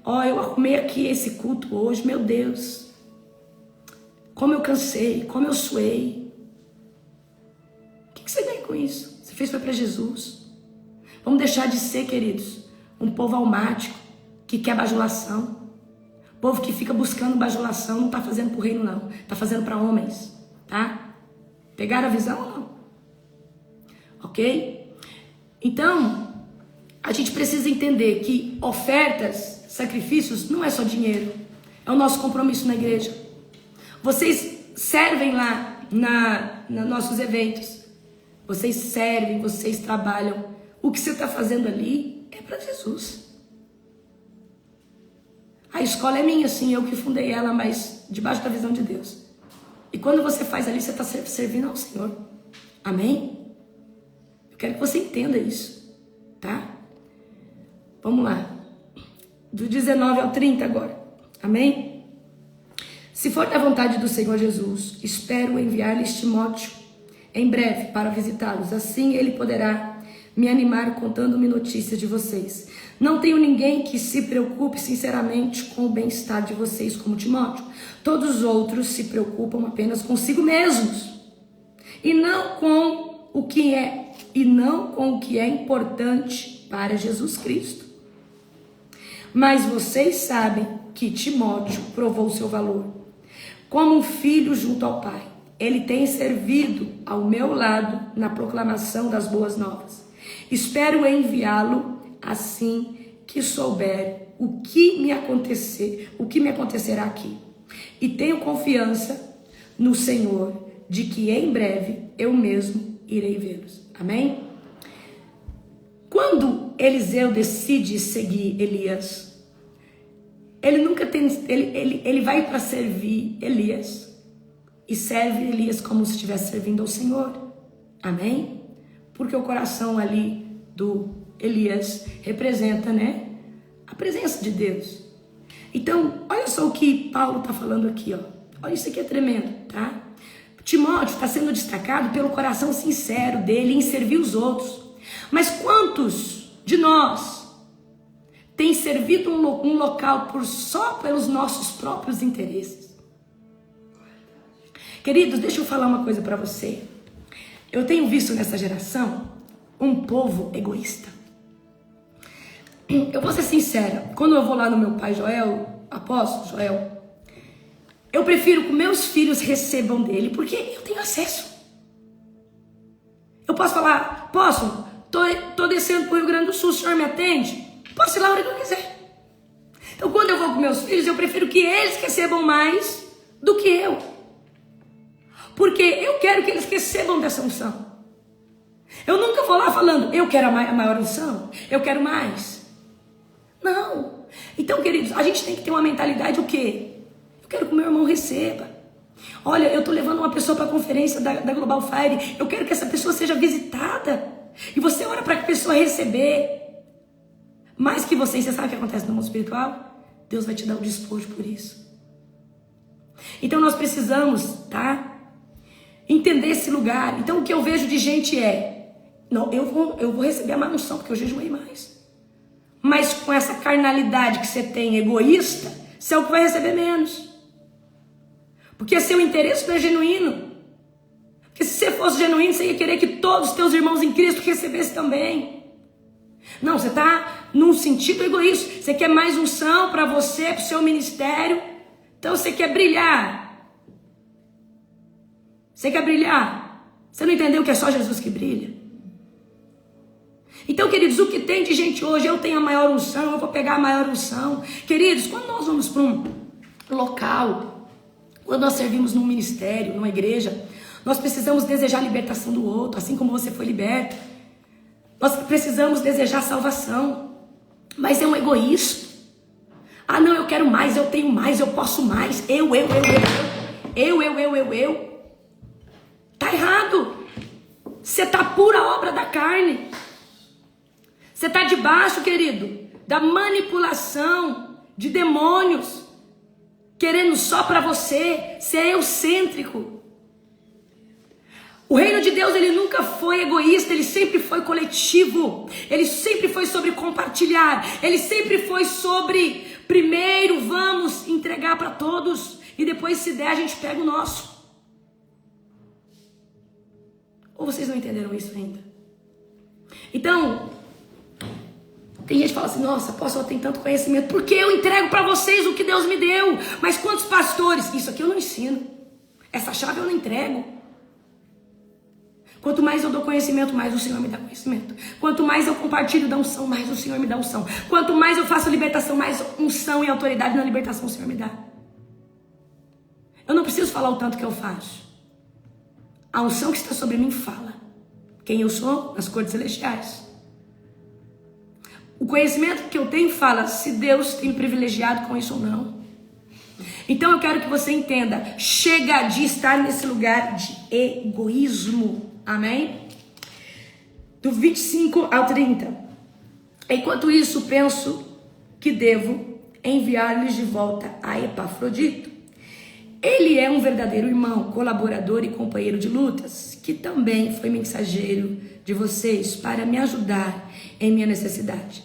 arrumei aqui esse culto hoje, meu Deus. Como eu cansei, como eu suei. O que você ganha com isso? Você fez foi para Jesus. Vamos deixar de ser, queridos, um povo almático, que quer bajulação. Povo que fica buscando bajulação, não está fazendo para o reino não, está fazendo para homens, tá? Pegaram a visão ou não? Ok? Então, a gente precisa entender que ofertas, sacrifícios, não é só dinheiro. É o nosso compromisso na igreja. Vocês servem lá nos nossos eventos. Vocês servem, vocês trabalham. O que você está fazendo ali é para Jesus. A escola é minha, sim, eu que fundei ela, mas debaixo da visão de Deus. E quando você faz ali, você está servindo ao Senhor. Amém? Eu quero que você entenda isso, tá? Vamos lá. Do 19 ao 30 agora. Amém? Se for da vontade do Senhor Jesus, espero enviar-lhes Timóteo em breve para visitá-los. Assim ele poderá me animar contando-me notícias de vocês. Não tenho ninguém que se preocupe sinceramente com o bem-estar de vocês como Timóteo. Todos os outros se preocupam apenas consigo mesmos e não com o que é importante para Jesus Cristo. Mas vocês sabem que Timóteo provou seu valor. Como um filho junto ao Pai, ele tem servido ao meu lado na proclamação das boas novas. Espero enviá-lo assim que souber o que me acontecerá aqui. E tenho confiança no Senhor de que em breve eu mesmo irei vê-los. Amém? Quando Eliseu decide seguir Elias, ele vai para servir Elias e serve Elias como se estivesse servindo ao Senhor. Amém? porque o coração ali do Elias representa, né, a presença de Deus. Então, olha só o que Paulo está falando aqui, ó. Olha, isso aqui é tremendo, tá? Timóteo está sendo destacado pelo coração sincero dele em servir os outros. Mas quantos de nós tem servido um local só pelos nossos próprios interesses? Queridos, deixa eu falar uma coisa para você. Eu tenho visto nessa geração um povo egoísta. Eu vou ser sincera, quando eu vou lá no meu pai Joel, apóstolo Joel, eu prefiro que meus filhos recebam dele, porque eu tenho acesso. Eu posso falar, tô descendo pro Rio Grande do Sul, o senhor me atende? Posso ir lá a hora que eu quiser. Então quando eu vou com meus filhos, eu prefiro que eles recebam mais do que eu. Porque eu quero que eles recebam dessa unção. Eu nunca vou lá falando, eu quero a maior unção, eu quero mais. Não. Então, queridos, a gente tem que ter uma mentalidade o quê? Eu quero que o meu irmão receba. Olha, eu tô levando uma pessoa para a conferência da Global Fire, eu quero que essa pessoa seja visitada. E você ora para que a pessoa receber. Mais que você sabe o que acontece no mundo espiritual? Deus vai te dar o despojo por isso. Então nós precisamos, tá? Entender esse lugar. Então o que eu vejo de gente não, eu vou receber a má unção porque eu jejuei mais. Mas com essa carnalidade que você tem, egoísta, você é o que vai receber menos. Porque seu interesse não é genuíno. Porque se você fosse genuíno, você ia querer que todos os teus irmãos em Cristo recebessem também. Não, você está num sentido egoísta. Você quer mais unção para você, para o seu ministério. Então você quer brilhar. Você quer brilhar. Você não entendeu que é só Jesus que brilha? Então, queridos, o que tem de gente hoje, eu tenho a maior unção, eu vou pegar a maior unção. Queridos, quando nós vamos para um local, quando nós servimos num ministério, numa igreja, nós precisamos desejar a libertação do outro, assim como você foi liberto. Nós precisamos desejar salvação. Mas é um egoísmo. Ah, não, eu quero mais, eu tenho mais, eu posso mais. Eu. Tá errado. Você tá pura obra da carne. Você está debaixo, querido, da manipulação de demônios, querendo só para você, ser egocêntrico. O reino de Deus, ele nunca foi egoísta, ele sempre foi coletivo, ele sempre foi sobre compartilhar, ele sempre foi sobre, primeiro vamos entregar para todos, e depois se der a gente pega o nosso. Ou vocês não entenderam isso ainda? Então, tem gente que fala assim, nossa, apóstolo, tem tanto conhecimento, porque eu entrego para vocês o que Deus me deu. Mas quantos pastores? Isso aqui eu não ensino. Essa chave eu não entrego. Quanto mais eu dou conhecimento, mais o Senhor me dá conhecimento. Quanto mais eu compartilho da unção, mais o Senhor me dá unção. Quanto mais eu faço libertação, mais unção e autoridade na libertação o Senhor me dá. Eu não preciso falar o tanto que eu faço. A unção que está sobre mim fala quem eu sou nas cortes celestiais. O conhecimento que eu tenho fala se Deus tem privilegiado com isso ou não. Então eu quero que você entenda, chega de estar nesse lugar de egoísmo. Amém? Do 25 ao 30. Enquanto isso, penso que devo enviar-lhes de volta a Epafrodito. Ele é um verdadeiro irmão, colaborador e companheiro de lutas, que também foi mensageiro de vocês para me ajudar em minha necessidade.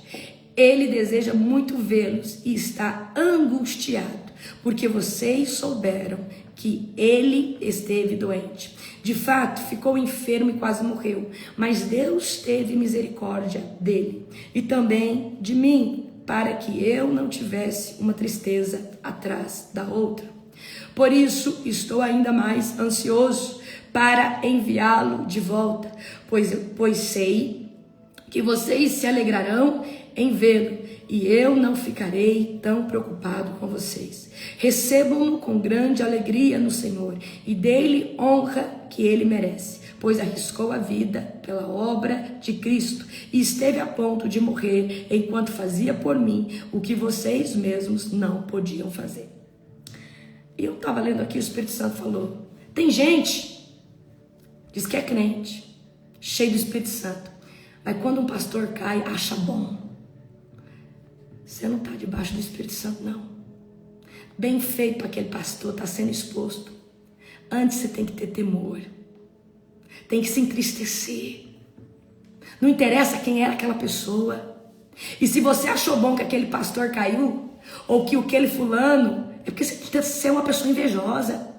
Ele deseja muito vê-los e está angustiado, porque vocês souberam que ele esteve doente. De fato, ficou enfermo e quase morreu, mas Deus teve misericórdia dele e também de mim, para que eu não tivesse uma tristeza atrás da outra. Por isso, estou ainda mais ansioso para enviá-lo de volta, pois sei que vocês se alegrarão em vê-lo, e eu não ficarei tão preocupado com vocês. Recebam-no com grande alegria no Senhor, e dê-lhe honra que ele merece, pois arriscou a vida pela obra de Cristo, e esteve a ponto de morrer enquanto fazia por mim o que vocês mesmos não podiam fazer. E eu estava lendo aqui, o Espírito Santo falou, tem gente, diz que é crente, cheio do Espírito Santo. Mas quando um pastor cai, acha bom. Você não está debaixo do Espírito Santo, não. Bem feito para aquele pastor, está sendo exposto. Antes você tem que ter temor. Tem que se entristecer. Não interessa quem era aquela pessoa. E se você achou bom que aquele pastor caiu, ou que aquele fulano, é porque você é uma pessoa invejosa.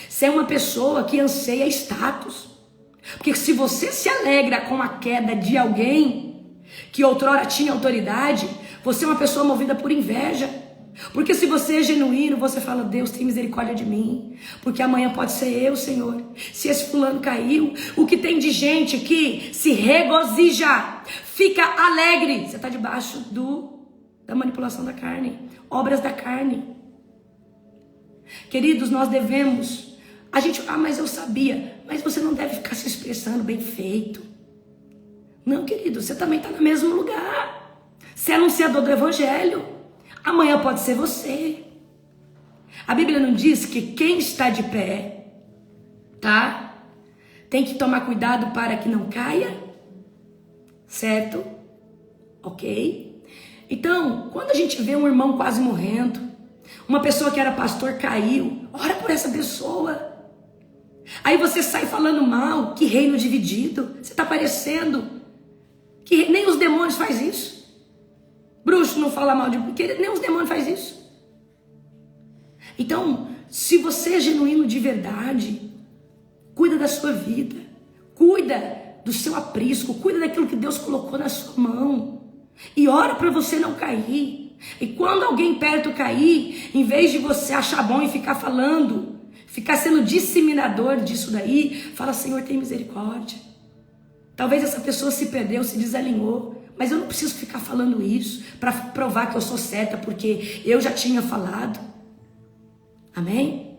Você é uma pessoa que anseia status. Porque se você se alegra com a queda de alguém que outrora tinha autoridade, você é uma pessoa movida por inveja. Porque se você é genuíno, você fala, Deus tem misericórdia de mim, porque amanhã pode ser eu, Senhor. Se esse fulano caiu, o que tem de gente que se regozija, fica alegre, você está debaixo da manipulação da carne, obras da carne. Queridos, nós devemos, mas eu sabia, mas você não deve ficar se expressando bem feito. Não, querido, você também está no mesmo lugar. Você é anunciador do evangelho. Amanhã pode ser você. A Bíblia não diz que quem está de pé, tá? Tem que tomar cuidado para que não caia? Certo? Ok? Então, quando a gente vê um irmão quase morrendo, uma pessoa que era pastor caiu, ora por essa pessoa. Aí você sai falando mal, que reino dividido. Você está parecendo que nem os demônios faz isso. Bruxo não fala mal de... porque nem os demônios faz isso. Então, se você é genuíno de verdade, cuida da sua vida, cuida do seu aprisco, cuida daquilo que Deus colocou na sua mão e ora para você não cair. E quando alguém perto cair, em vez de você achar bom e ficar falando, ficar sendo disseminador disso daí, fala, Senhor, tem misericórdia. Talvez essa pessoa se perdeu, se desalinhou, mas eu não preciso ficar falando isso para provar que eu sou certa, porque eu já tinha falado. Amém?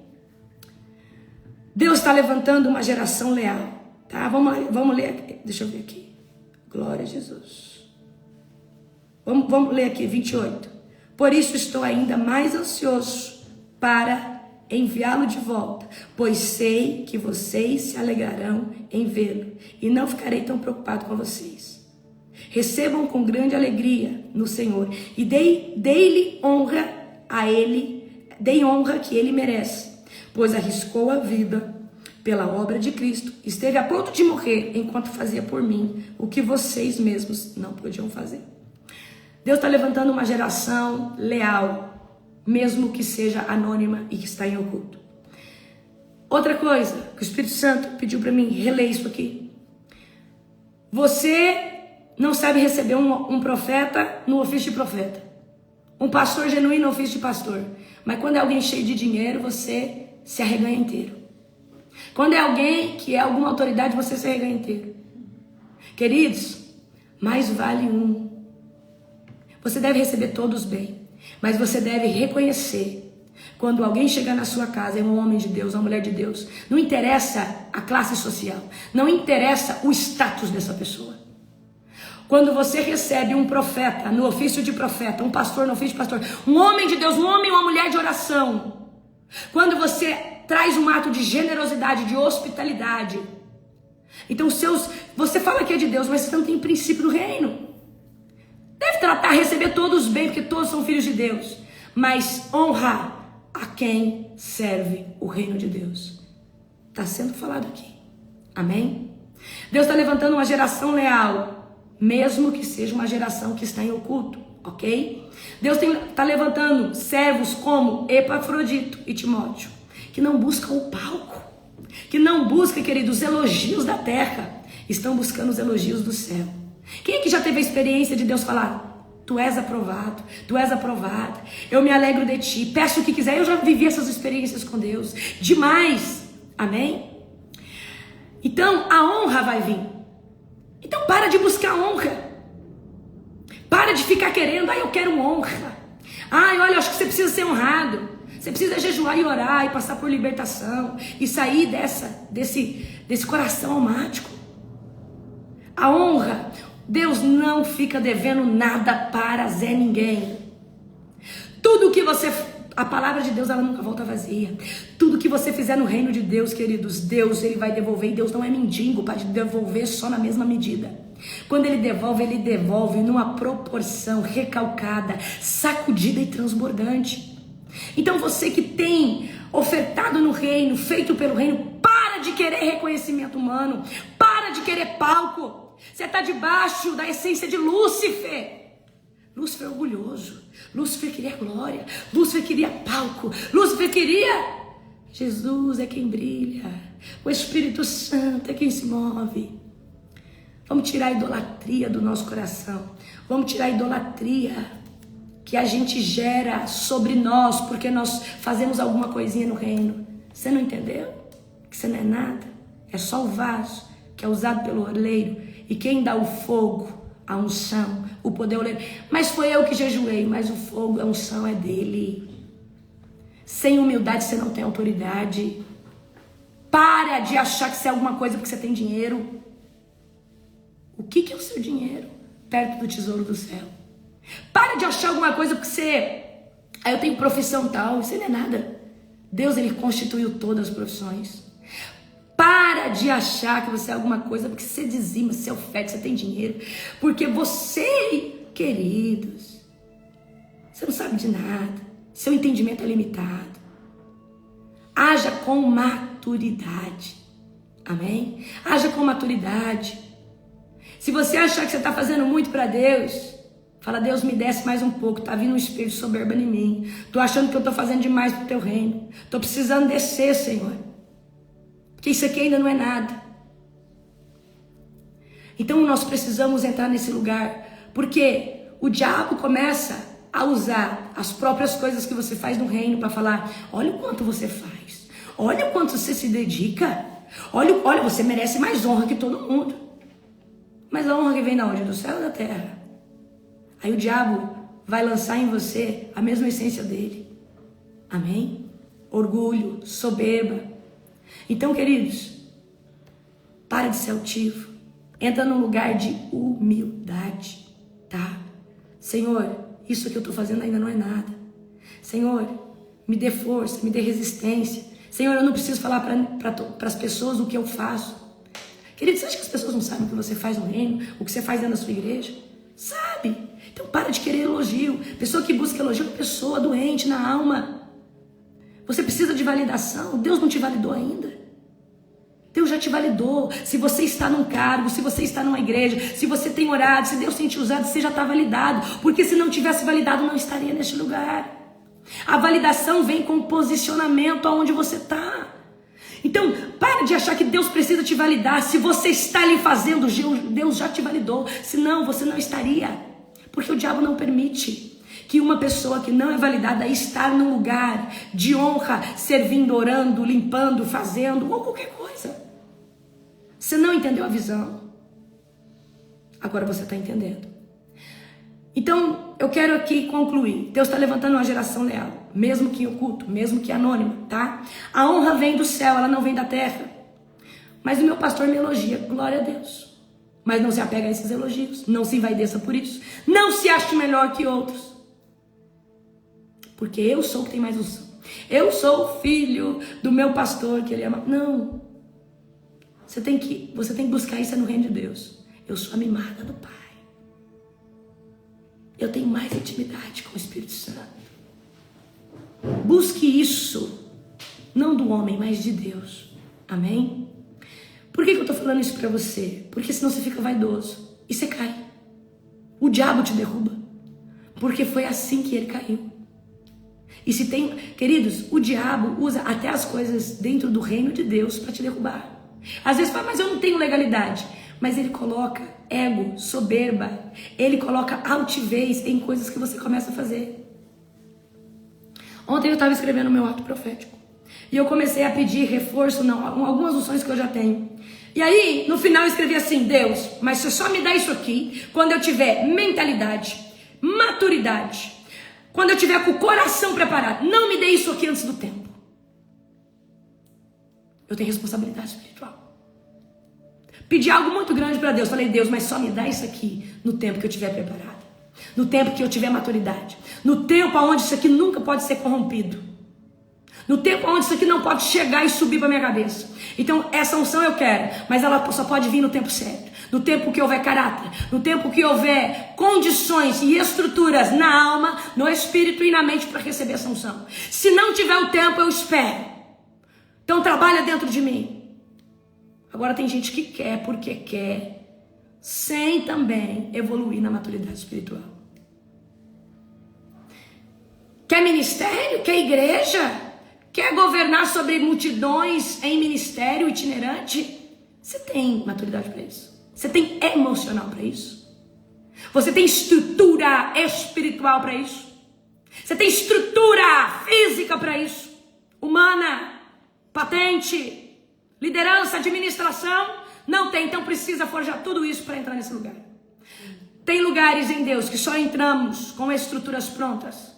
Deus está levantando uma geração leal. Tá? Vamos ler aqui. Deixa eu ver aqui. Glória a Jesus. Vamos ler aqui, 28. Por isso estou ainda mais ansioso para enviá-lo de volta, pois sei que vocês se alegrarão em vê-lo e não ficarei tão preocupado com vocês. Recebam com grande alegria no Senhor e dei-lhe honra a ele, dei honra que ele merece, pois arriscou a vida pela obra de Cristo, esteve a ponto de morrer enquanto fazia por mim o que vocês mesmos não podiam fazer. Deus está levantando uma geração leal, mesmo que seja anônima e que está em oculto. Outra coisa que o Espírito Santo pediu para mim, reler isso aqui. Você não sabe receber um profeta no ofício de profeta. Um pastor genuíno no ofício de pastor. Mas quando é alguém cheio de dinheiro, você se arreganha inteiro. Quando é alguém que é alguma autoridade, você se arreganha inteiro. Queridos, mais vale um. Você deve receber todos bem, mas você deve reconhecer quando alguém chegar na sua casa, é um homem de Deus, uma mulher de Deus. Não interessa a classe social, não interessa o status dessa pessoa. Quando você recebe um profeta no ofício de profeta, um pastor no ofício de pastor, um homem de Deus, um homem e uma mulher de oração, quando você traz um ato de generosidade, de hospitalidade, então você fala que é de Deus, mas você não tem princípio do reino. Deve tratar, receber todos bem, porque todos são filhos de Deus, mas honra a quem serve o reino de Deus. Está sendo falado aqui. Amém? Deus está levantando uma geração leal, mesmo que seja uma geração que está em oculto, ok? Deus está levantando servos como Epafrodito e Timóteo, que não buscam o palco, que não buscam, queridos, os elogios da terra, estão buscando os elogios do céu. Quem é que já teve a experiência de Deus falar, tu és aprovado, tu és aprovada, eu me alegro de ti, peço o que quiser? Eu já vivi essas experiências com Deus, demais, amém? Então a honra vai vir. Então para de buscar honra, para de ficar querendo, eu quero honra, olha, acho que você precisa ser honrado, você precisa jejuar e orar e passar por libertação e sair desse coração almático. A honra, Deus não fica devendo nada para Zé ninguém. Tudo que você A palavra de Deus, ela nunca volta vazia. Tudo que você fizer no reino de Deus, queridos, Deus, ele vai devolver. E Deus não é mendigo para devolver só na mesma medida. Quando ele devolve numa proporção recalcada, sacudida e transbordante. Então você que tem ofertado no reino, feito pelo reino, para de querer reconhecimento humano, para de querer palco. Você está debaixo da essência de Lúcifer. Lúcifer é orgulhoso, Lúcifer queria glória, Lúcifer queria palco, Lúcifer queria... Jesus é quem brilha, o Espírito Santo é quem se move. Vamos tirar a idolatria do nosso coração, vamos tirar a idolatria que a gente gera sobre nós, porque nós fazemos alguma coisinha no reino. Você não entendeu? Que você não é nada, é só o vaso que é usado pelo oleiro, e quem dá o fogo, a unção, o poder oleiro. Mas foi eu que jejuei, mas o fogo, a unção é dele. Sem humildade você não tem autoridade. Para de achar que você é alguma coisa porque você tem dinheiro. O que é o seu dinheiro perto do tesouro do céu? Para de achar alguma coisa porque você... eu tenho profissão tal, isso não é nada. Deus, ele constituiu todas as profissões. Para de achar que você é alguma coisa porque você dizima, você oferta, você tem dinheiro. Porque você, queridos, você não sabe de nada. Seu entendimento é limitado. Haja com maturidade. Amém? Haja com maturidade. Se você achar que você está fazendo muito para Deus, fala: Deus, me desce mais um pouco. Tá vindo um espírito soberbo em mim. Tô achando que eu tô fazendo demais pro teu reino. Tô precisando descer, Senhor. Porque isso aqui ainda não é nada. Então nós precisamos entrar nesse lugar. Porque o diabo começa a usar as próprias coisas que você faz no reino para falar: olha o quanto você faz. Olha o quanto você se dedica. Olha, você merece mais honra que todo mundo. Mas a honra que vem da onde? Do céu ou da terra? Aí o diabo vai lançar em você a mesma essência dele. Amém? Orgulho, soberba. Então, queridos, para de ser altivo. Entra num lugar de humildade, tá? Senhor, isso que eu estou fazendo ainda não é nada. Senhor, me dê força, me dê resistência. Senhor, eu não preciso falar para as pessoas o que eu faço. Querido, você acha que as pessoas não sabem o que você faz no reino? O que você faz dentro da sua igreja? Sabe? Então para de querer elogio. Pessoa que busca elogio é uma pessoa doente na alma. Você precisa de validação. Deus não te validou ainda. Deus já te validou. Se você está num cargo, se você está numa igreja, se você tem orado, se Deus tem te usado, você já está validado. Porque se não tivesse validado, não estaria neste lugar. A validação vem com o posicionamento aonde você está. Então, para de achar que Deus precisa te validar. Se você está ali fazendo, Deus já te validou. Senão, você não estaria. Porque o diabo não permite que uma pessoa que não é validada estar num lugar de honra, servindo, orando, limpando, fazendo, ou qualquer coisa. Você não entendeu a visão. Agora você está entendendo. Então, eu quero aqui concluir. Deus está levantando uma geração leal, mesmo que oculto, mesmo que anônima, tá? A honra vem do céu, ela não vem da terra. Mas o meu pastor me elogia, glória a Deus. Mas não se apega a esses elogios, não se envaideça por isso. Não se ache melhor que outros. Porque eu sou o que tem mais unção. Eu sou o filho do meu pastor que ele ama. Não. Você tem que buscar isso no reino de Deus. Eu sou a mimada do Pai. Eu tenho mais intimidade com o Espírito Santo. Busque isso. Não do homem, mas de Deus. Amém? Por que eu estou falando isso para você? Porque senão você fica vaidoso. E você cai. O diabo te derruba. Porque foi assim que ele caiu. E se tem... Queridos, o diabo usa até as coisas dentro do reino de Deus para te derrubar. Às vezes fala: mas eu não tenho legalidade. Mas ele coloca ego, soberba. Ele coloca altivez em coisas que você começa a fazer. Ontem eu estava escrevendo o meu ato profético. E eu comecei a pedir reforço, algumas unções que eu já tenho. E aí, no final eu escrevi assim: Deus, mas você só me dá isso aqui quando eu tiver mentalidade, maturidade, quando eu tiver com o coração preparado. Não me dê isso aqui antes do tempo. Eu tenho responsabilidade espiritual. Pedi algo muito grande para Deus. Falei: Deus, mas só me dá isso aqui no tempo que eu estiver preparado. No tempo que eu tiver maturidade. No tempo onde isso aqui nunca pode ser corrompido. No tempo onde isso aqui não pode chegar e subir para minha cabeça. Então essa unção eu quero, mas ela só pode vir no tempo certo. No tempo que houver caráter, no tempo que houver condições e estruturas na alma, no espírito e na mente para receber essa unção. Se não tiver o tempo, eu espero. Então trabalha dentro de mim. Agora tem gente que quer porque quer, sem também evoluir na maturidade espiritual. Quer ministério? Quer igreja? Quer governar sobre multidões em ministério itinerante? Você tem maturidade para isso? Você tem emocional para isso? Você tem estrutura espiritual para isso? Você tem estrutura física para isso? Humana, patente, liderança, administração? Não tem, então precisa forjar tudo isso para entrar nesse lugar. Tem lugares em Deus que só entramos com estruturas prontas.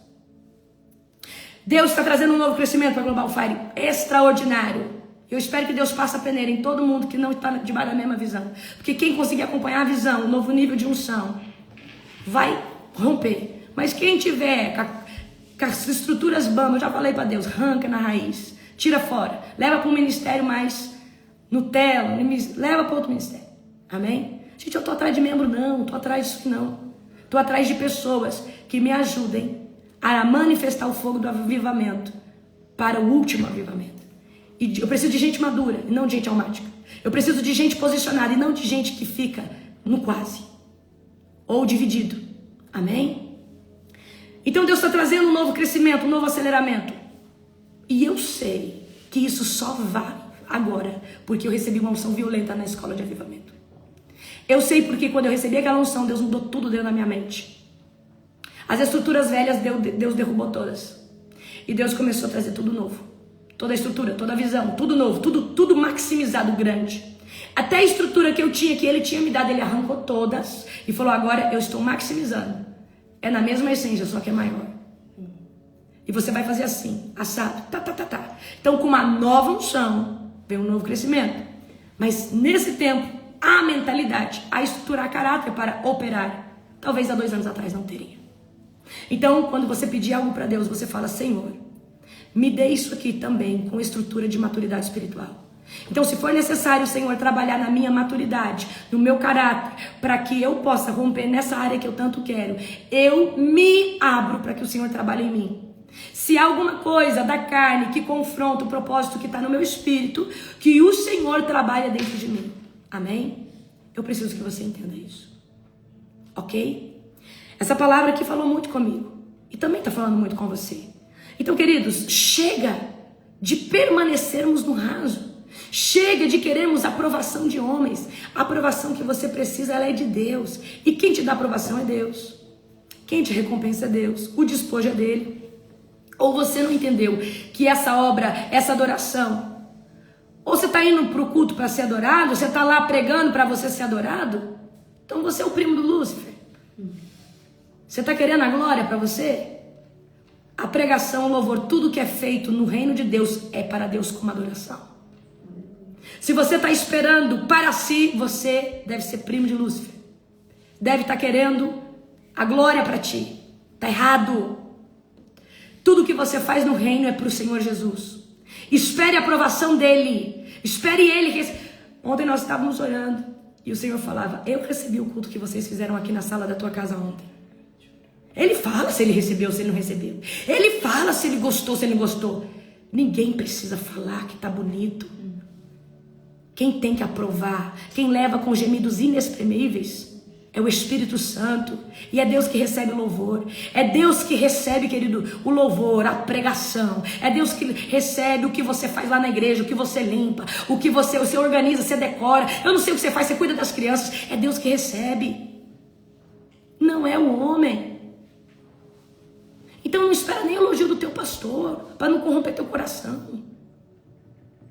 Deus está trazendo um novo crescimento para Global Fire extraordinário. Eu espero que Deus passe a peneira em todo mundo que não está debaixo da mesma visão. Porque quem conseguir acompanhar a visão, o novo nível de unção, vai romper. Mas quem tiver com as estruturas bambas, eu já falei para Deus, arranca na raiz, tira fora, leva para um ministério mais Nutella, leva para outro ministério. Amém? Gente, eu estou atrás de membro não estou atrás disso não. Estou atrás de pessoas que me ajudem a manifestar o fogo do avivamento para o último avivamento. E eu preciso de gente madura e não de gente almática. Eu preciso de gente posicionada e não de gente que fica no quase ou dividido. Amém? Então Deus está trazendo um novo crescimento, um novo aceleramento. E eu sei que isso só vai agora porque eu recebi uma unção violenta na escola de avivamento. Eu sei porque quando eu recebi aquela unção, Deus mudou tudo dentro da minha mente. As estruturas velhas, Deus derrubou todas. E Deus começou a trazer tudo novo. Toda a estrutura, toda a visão, tudo novo, tudo maximizado, grande. Até a estrutura que eu tinha, que ele tinha me dado, ele arrancou todas e falou, agora eu estou maximizando. É na mesma essência, só que é maior. E você vai fazer assim, assado, tá. Então com uma nova unção, vem um novo crescimento. Mas nesse tempo, a mentalidade, a estrutura, a caráter para operar, talvez há 2 anos atrás não teria. Então quando você pedir algo para Deus, você fala, Senhor, me dê isso aqui também com estrutura de maturidade espiritual. Então se for necessário, Senhor, trabalhar na minha maturidade, no meu caráter, para que eu possa romper nessa área que eu tanto quero, eu me abro para que o Senhor trabalhe em mim. Se há alguma coisa da carne que confronta o propósito que está no meu espírito, que o Senhor trabalha dentro de mim. Amém? Eu preciso que você entenda isso. Ok? Essa palavra aqui falou muito comigo. E também está falando muito com você. Então, queridos, chega de permanecermos no raso. Chega de querermos aprovação de homens. A aprovação que você precisa, ela é de Deus. E quem te dá aprovação é Deus. Quem te recompensa é Deus. O despojo é dele. Ou você não entendeu que essa obra, essa adoração, ou você está indo para o culto para ser adorado, você está lá pregando para você ser adorado, então você é o primo do Lúcifer. Você está querendo a glória para você? A pregação, o louvor, tudo que é feito no reino de Deus é para Deus como adoração. Se você está esperando para si, você deve ser primo de Lúcifer. Deve estar querendo a glória para ti. Está errado. Tudo que você faz no reino é para o Senhor Jesus. Espere a aprovação dele. Espere ele. Ontem nós estávamos orando e o Senhor falava, eu recebi o culto que vocês fizeram aqui na sala da tua casa ontem. Ele fala se ele recebeu, se ele não recebeu. Ele fala se ele gostou, se ele não gostou. Ninguém precisa falar que tá bonito. Quem tem que aprovar, quem leva com gemidos inexprimíveis, é o Espírito Santo. E é Deus que recebe o louvor. É Deus que recebe, querido, o louvor, a pregação. É Deus que recebe o que você faz lá na igreja, o que você limpa, o que você organiza, você decora. Eu não sei o que você faz, você cuida das crianças. É Deus que recebe. Não é o homem. Então não espera nem elogio do teu pastor, para não corromper teu coração.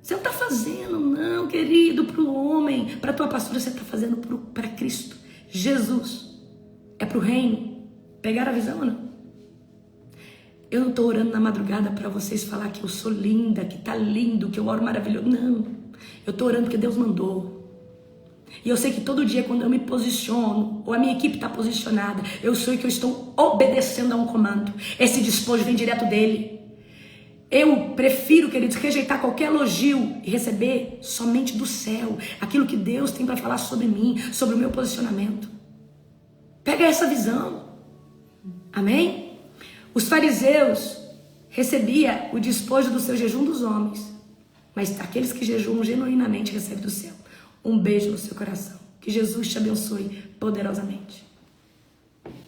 Você não está fazendo, não, querido, para o homem, para a tua pastora, você está fazendo para Cristo. Jesus. É para o reino. Pegaram a visão ou não? Eu não estou orando na madrugada para vocês falar que eu sou linda, que está lindo, que eu oro maravilhoso. Não. Eu estou orando porque Deus mandou. E eu sei que todo dia, quando eu me posiciono, ou a minha equipe está posicionada, eu sei que eu estou obedecendo a um comando. Esse despojo vem direto dele. Eu prefiro, queridos, rejeitar qualquer elogio e receber somente do céu aquilo que Deus tem para falar sobre mim, sobre o meu posicionamento. Pega essa visão. Amém? Os fariseus recebiam o despojo do seu jejum dos homens, mas aqueles que jejuam genuinamente recebem do céu. Um beijo no seu coração. Que Jesus te abençoe poderosamente.